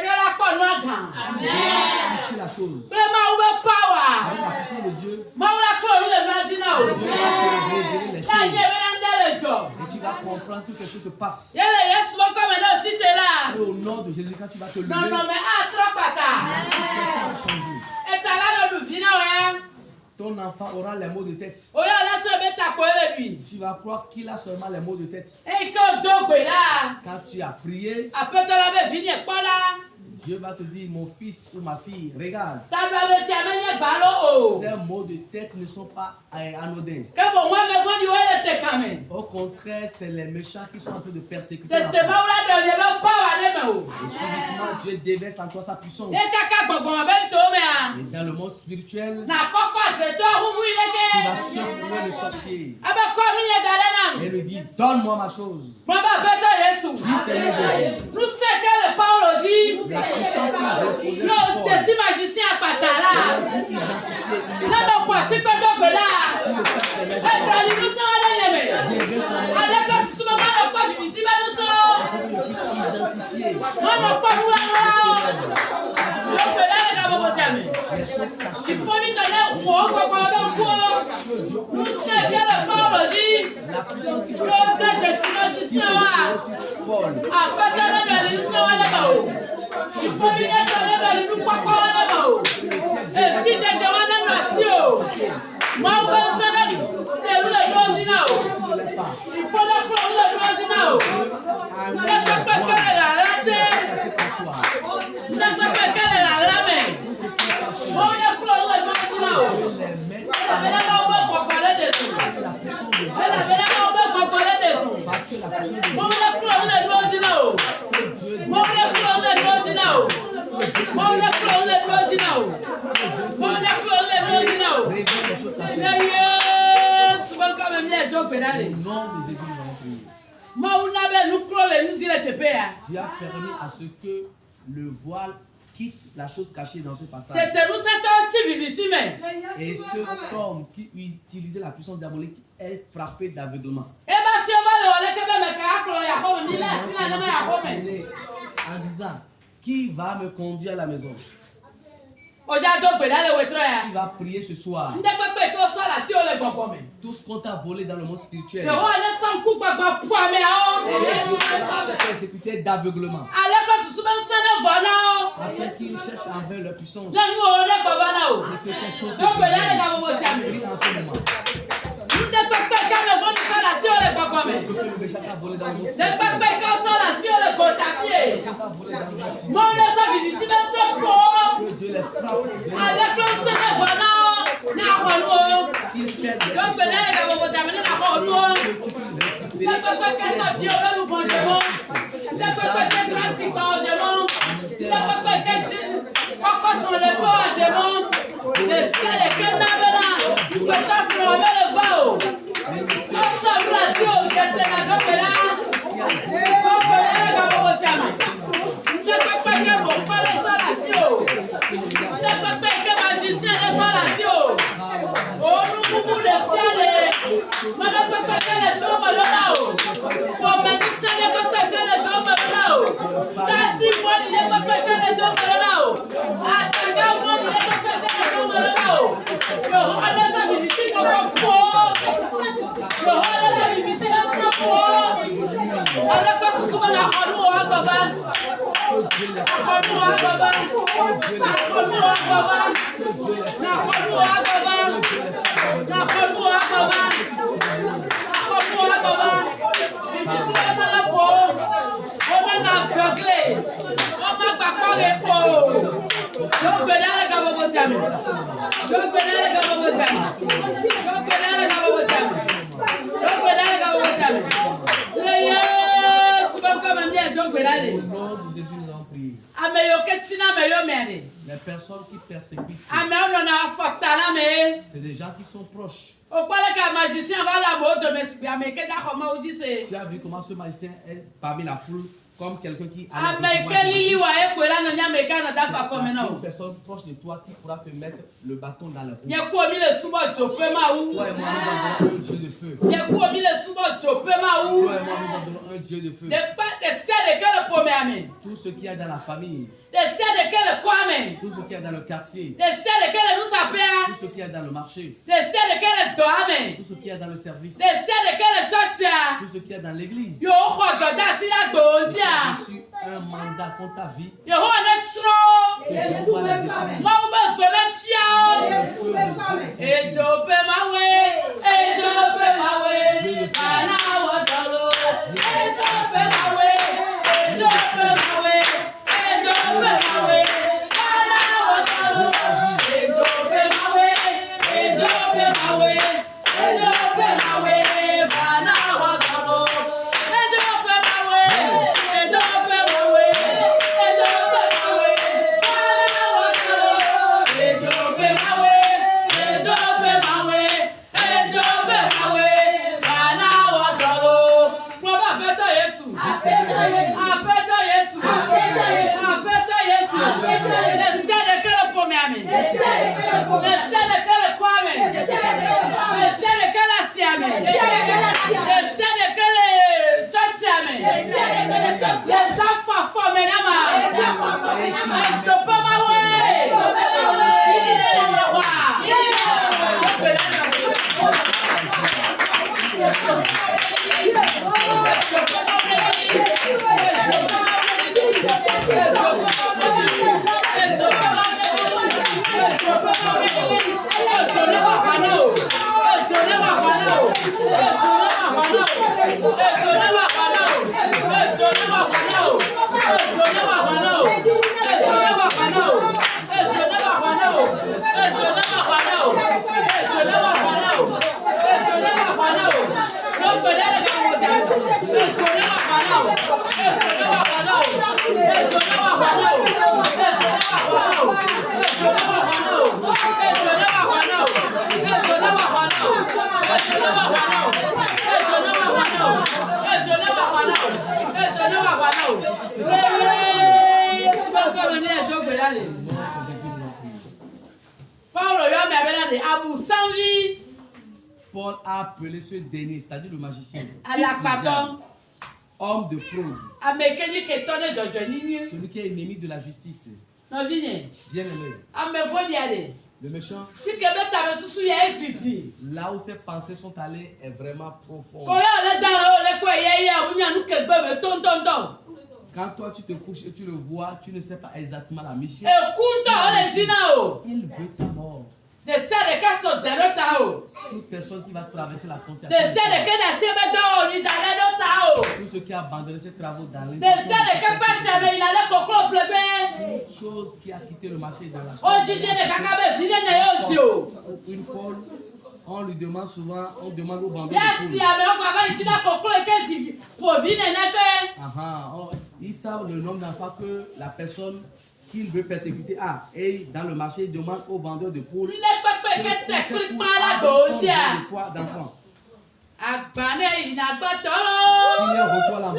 toucher la chose. Avec la puissance de Dieu, Dieu va te révéler les choses. Et tu vas comprendre que quelque chose se passe. Et au nom de Jésus, quand tu vas te lever, la situation va changer. Ton enfant aura les maux de tête. Tu vas croire qu'il a seulement les maux de tête. Quand tu as prié, Dieu va te dire, mon fils ou ma fille, regarde. Ces maux de tête ne sont pas anodins. Au contraire, c'est les méchants qui sont en train de persécuter l'enfant. Et subitement, Dieu déverse en toi sa puissance. Et dans le monde spirituel, tu vas secouer le sorcier. Et lui dire, donne-moi ma chose. Dis Seigneur Jésus. Nous savons que le Paul dit. La puissance qui a reposé Non, sur je suis magicien à Patala. Là, mon poisson, c'est pas donc là. Nous sommes allés. Allez, parce que souvent, on n'a pas vu. Dis-moi, nous sommes. On n'a pas vu. Donc là, les gars, vous savez. Il faut me donner au quoi. Nous savons que le Paul dit. la puissance qui je suis magicien. À Patala, nous sommes allés. Il faut venir dans le nous et si tu es dans la nation, moi, je vais le dosinao. Il faut la prendre le dosinao. Ne peux pas qu'elle la rate. Ne peux pas qu'elle la rame. On y a prendre le dosinao. Elle avait la main pour parler de tout. Elle avait la main pour parler de tout. On y a prendre le dosinao. On y a prendre le dosinao. Tu as permis à ce que le voile quitte la chose cachée dans ce passage. Et cet homme qui utilisait la puissance diabolique est frappé d'aveuglement. En disant, qui va me conduire à la maison? Tu vas prier ce soir. Tout ce qu'on t'a volé dans le monde spirituel. C'est persécuté d'aveuglement. Afin qu'ils cherchent envers leur puissance. Et que quelque chose te prie en ce moment. Ce que le méchant t'a volé dans le monde spirituel. Que Dieu les frappe. Qu'il perde les Les personnes qui persécutent, c'est des gens qui sont proches. Tu as vu comment ce magicien est parmi la foule comme quelqu'un qui a une personne proche de toi qui pourra te mettre le bâton dans la roue. Toi et moi, nous avons un Dieu de feu. Toi et moi, nous avons un Dieu de feu. Tout ce qu'il y a dans la famille, tout ce qu'il y a dans le quartier, tout ce qu'il y a dans le marché, tout ce qu'il y a dans le service, tout ce qu'il y a dans l'église. Tu as reçu un mandat pour ta vie. Paul a appelé ce dernier, c'est-à-dire le magicien, homme de fraude, celui qui est ennemi de la justice. Bien aimé. Le méchant, là où ses pensées sont allées, est vraiment profond. Quand toi tu te couches et tu le vois, tu ne sais pas exactement la mission. Il veut ta mort. Toute personne qui va traverser la frontière. Tout ce qui a abandonné ses travaux dans les toute chose qui a quitté le marché dans la une Paul, on lui demande souvent, on demande au bandit. Ils savent le nombre d'enfants que la personne qu'il veut persécuter a. Et dans le marché, il demande aux vendeurs de poules. D'enfants. Il y a recours à la mort.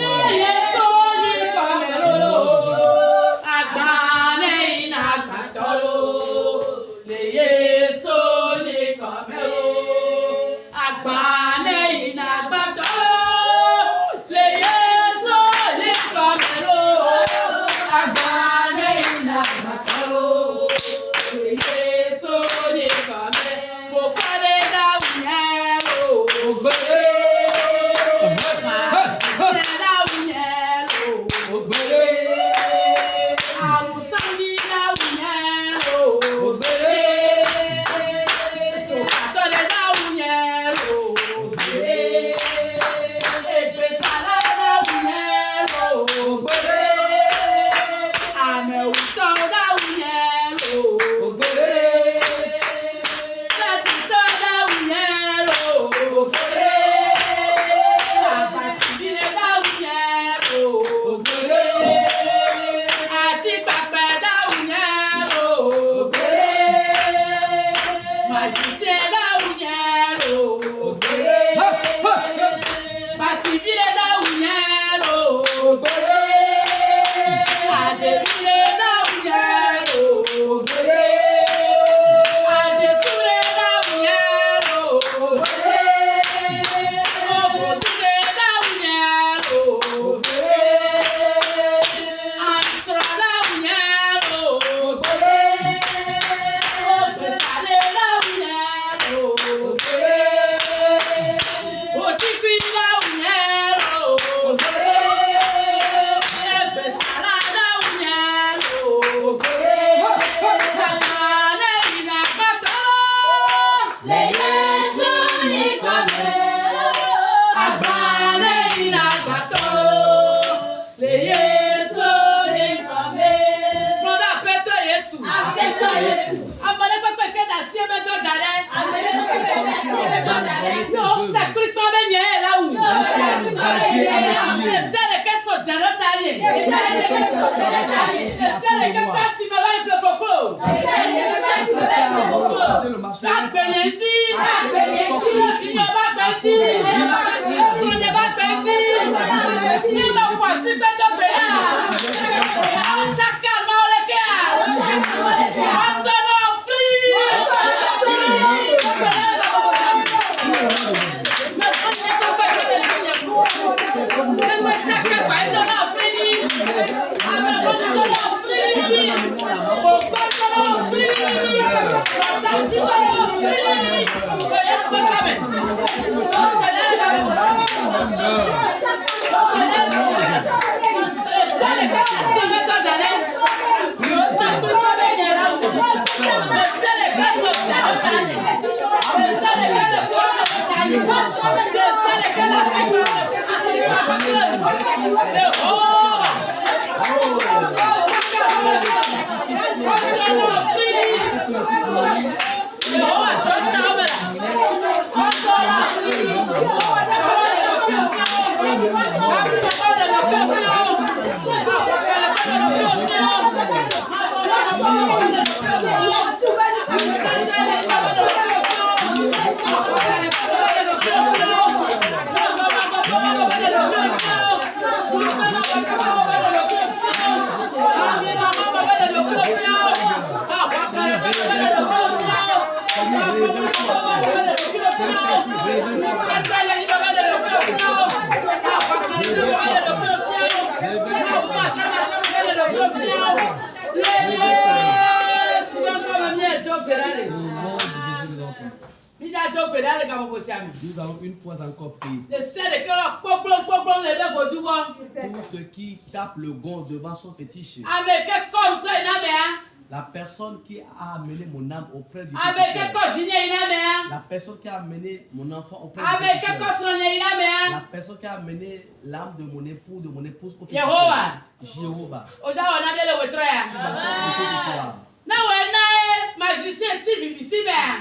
Nous allons une fois encore prier. Pour ceux qui tapent le gond devant son fétiche. La personne qui a amené mon âme auprès du féticheur. La personne qui a amené mon enfant auprès du féticheur. La personne qui a amené l'âme de mon époux, de mon épouse au féticheur. Jéhovah.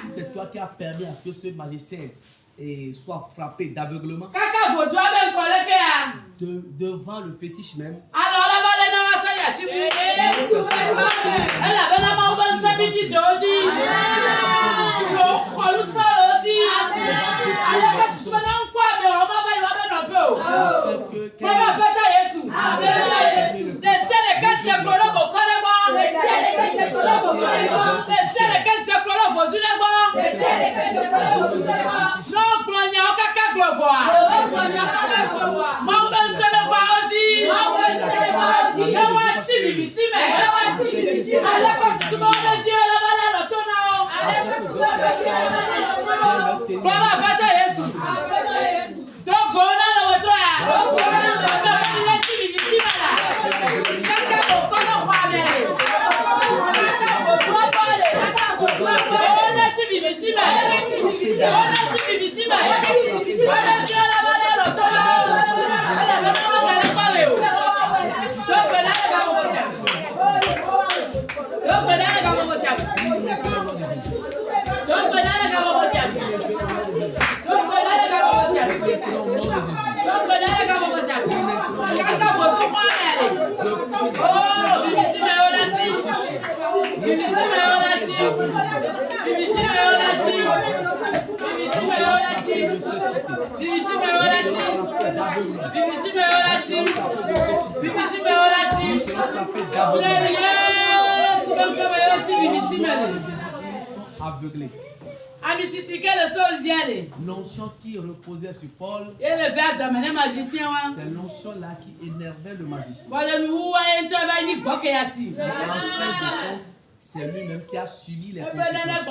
Si c'est toi qui as permis à ce que ce magicien soit frappé d'aveuglement devant le fétiche même, aveuglés. L'onction qui reposait sur Paul, c'est l'onction-là qui énervait le magicien. C'est lui-même qui a subi les conséquences.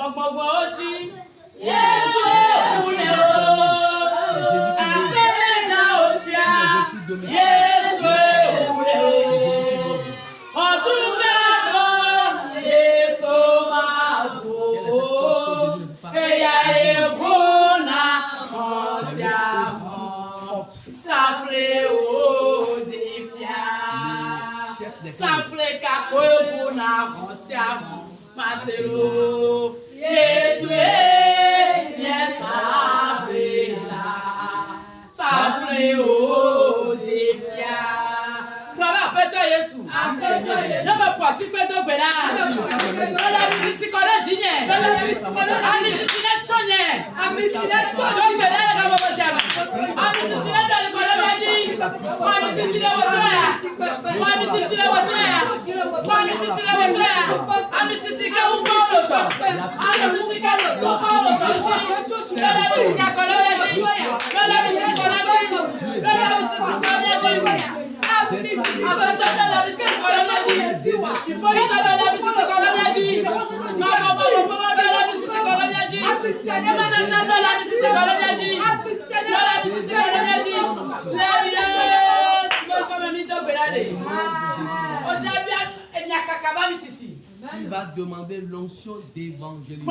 Safle kakoyo na konsiamo maselo Yesu yes safle o Tu vas demander l'onction d'évangélisation.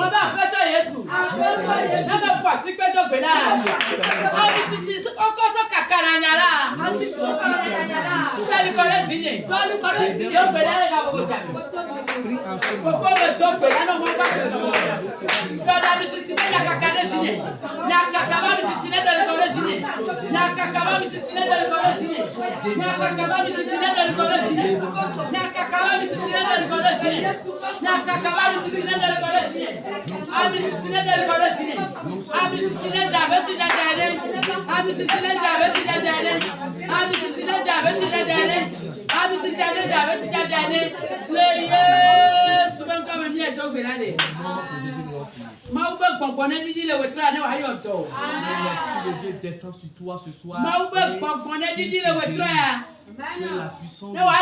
L'Esprit de Dieu descend sur toi ce soir. Que la puissance de Dieu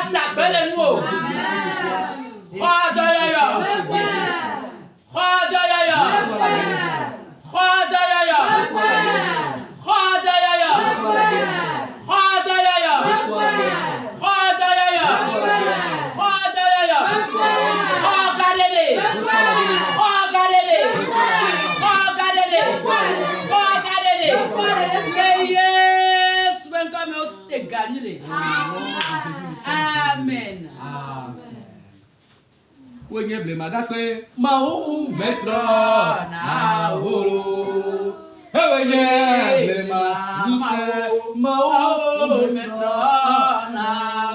Amen. Wenye blemadakwe mau metra na horo. Wenye blema duse mau metra na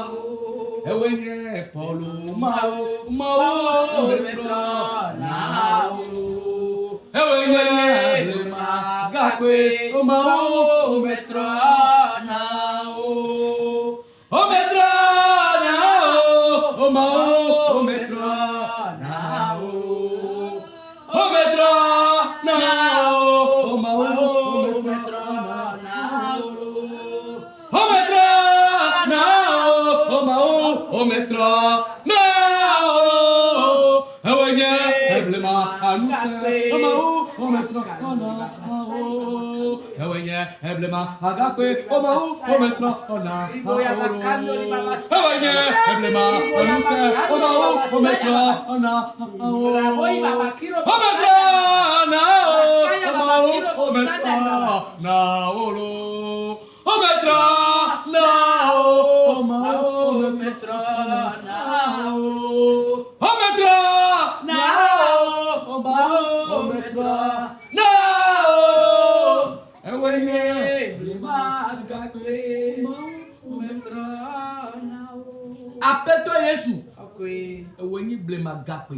horo. Wenye polo mau metra na horo. Wenye blema gakwe mau metra na horo. O metra na horo. O mau metra na horo. O metra na horo. O mau metra na horo. O metra na horo. O mau metra na horo. Ewenye eblema anuse. O mau metra na horo. Ewenye eblema agape. O mau metra na horo. Ewenye eblema anuse. O mau metra na horo. O metra na horo. O mau metra na horo. O metra na horo. O mau metra na horo. O metra na horo. O mau metra na horo. Ewenye eblema agape. Metra na horo. Apeto Yesu. Ewenye blema gakwe.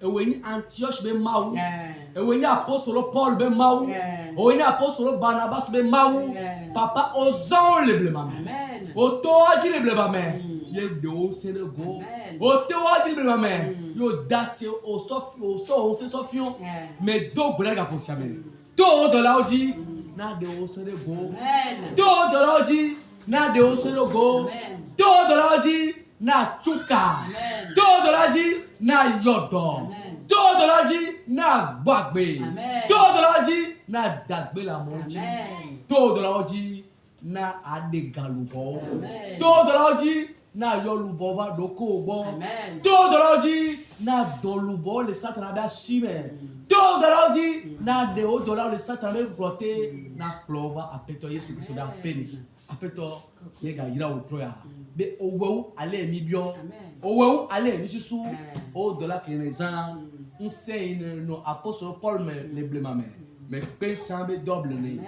Ewenye Antioche be mau. Ewenye apostolo Paul be mau. Ewenye apostolo Barnabas be mau. Papa ozan le blema. Oto aji le blema me. Ye do se le go. Oto aji le blema me. Yo dase o se sofion. Me do brega pour ça même. To de la odi na de o se le go. To de la odi na de o se le go. To de la odi na chuka. To de la odi na yodo. To de la odi na gbagbe. To de la odi na dagbe la monji. To de la odi na adegaluvo. To de la odi na yoluvo va doko bo. To de la odi na doluvo le satrabe shime. To de la odi na de o dola le satrabe ploté na plova apeto Yesu Kristo da peni. Apeto yega yira utroya. Be owewu ale mi bio. Owewu ale mi susu. O dola kenezan. On sait no apôtre Paul me le blâme mais pensant be double né.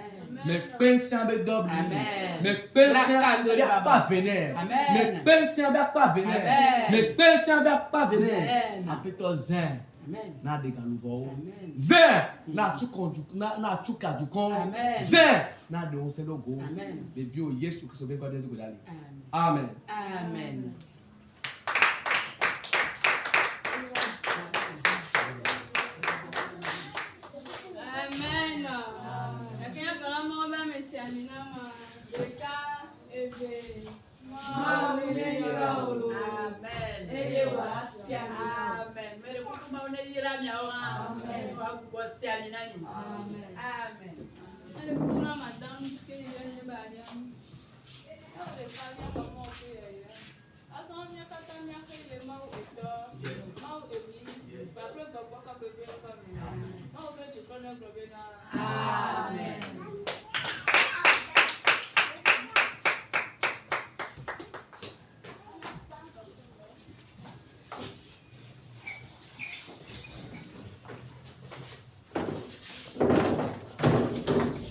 Mais pensant be double né. Mais pensant be pas venir. Mais pensant be pas venir. Mais pensant be pas venir. Apeto zin. na de galuvo zé na chuka du kon zé na de on se logo de bio Yesu Kristo be ba de go dali amen Amen. Amen.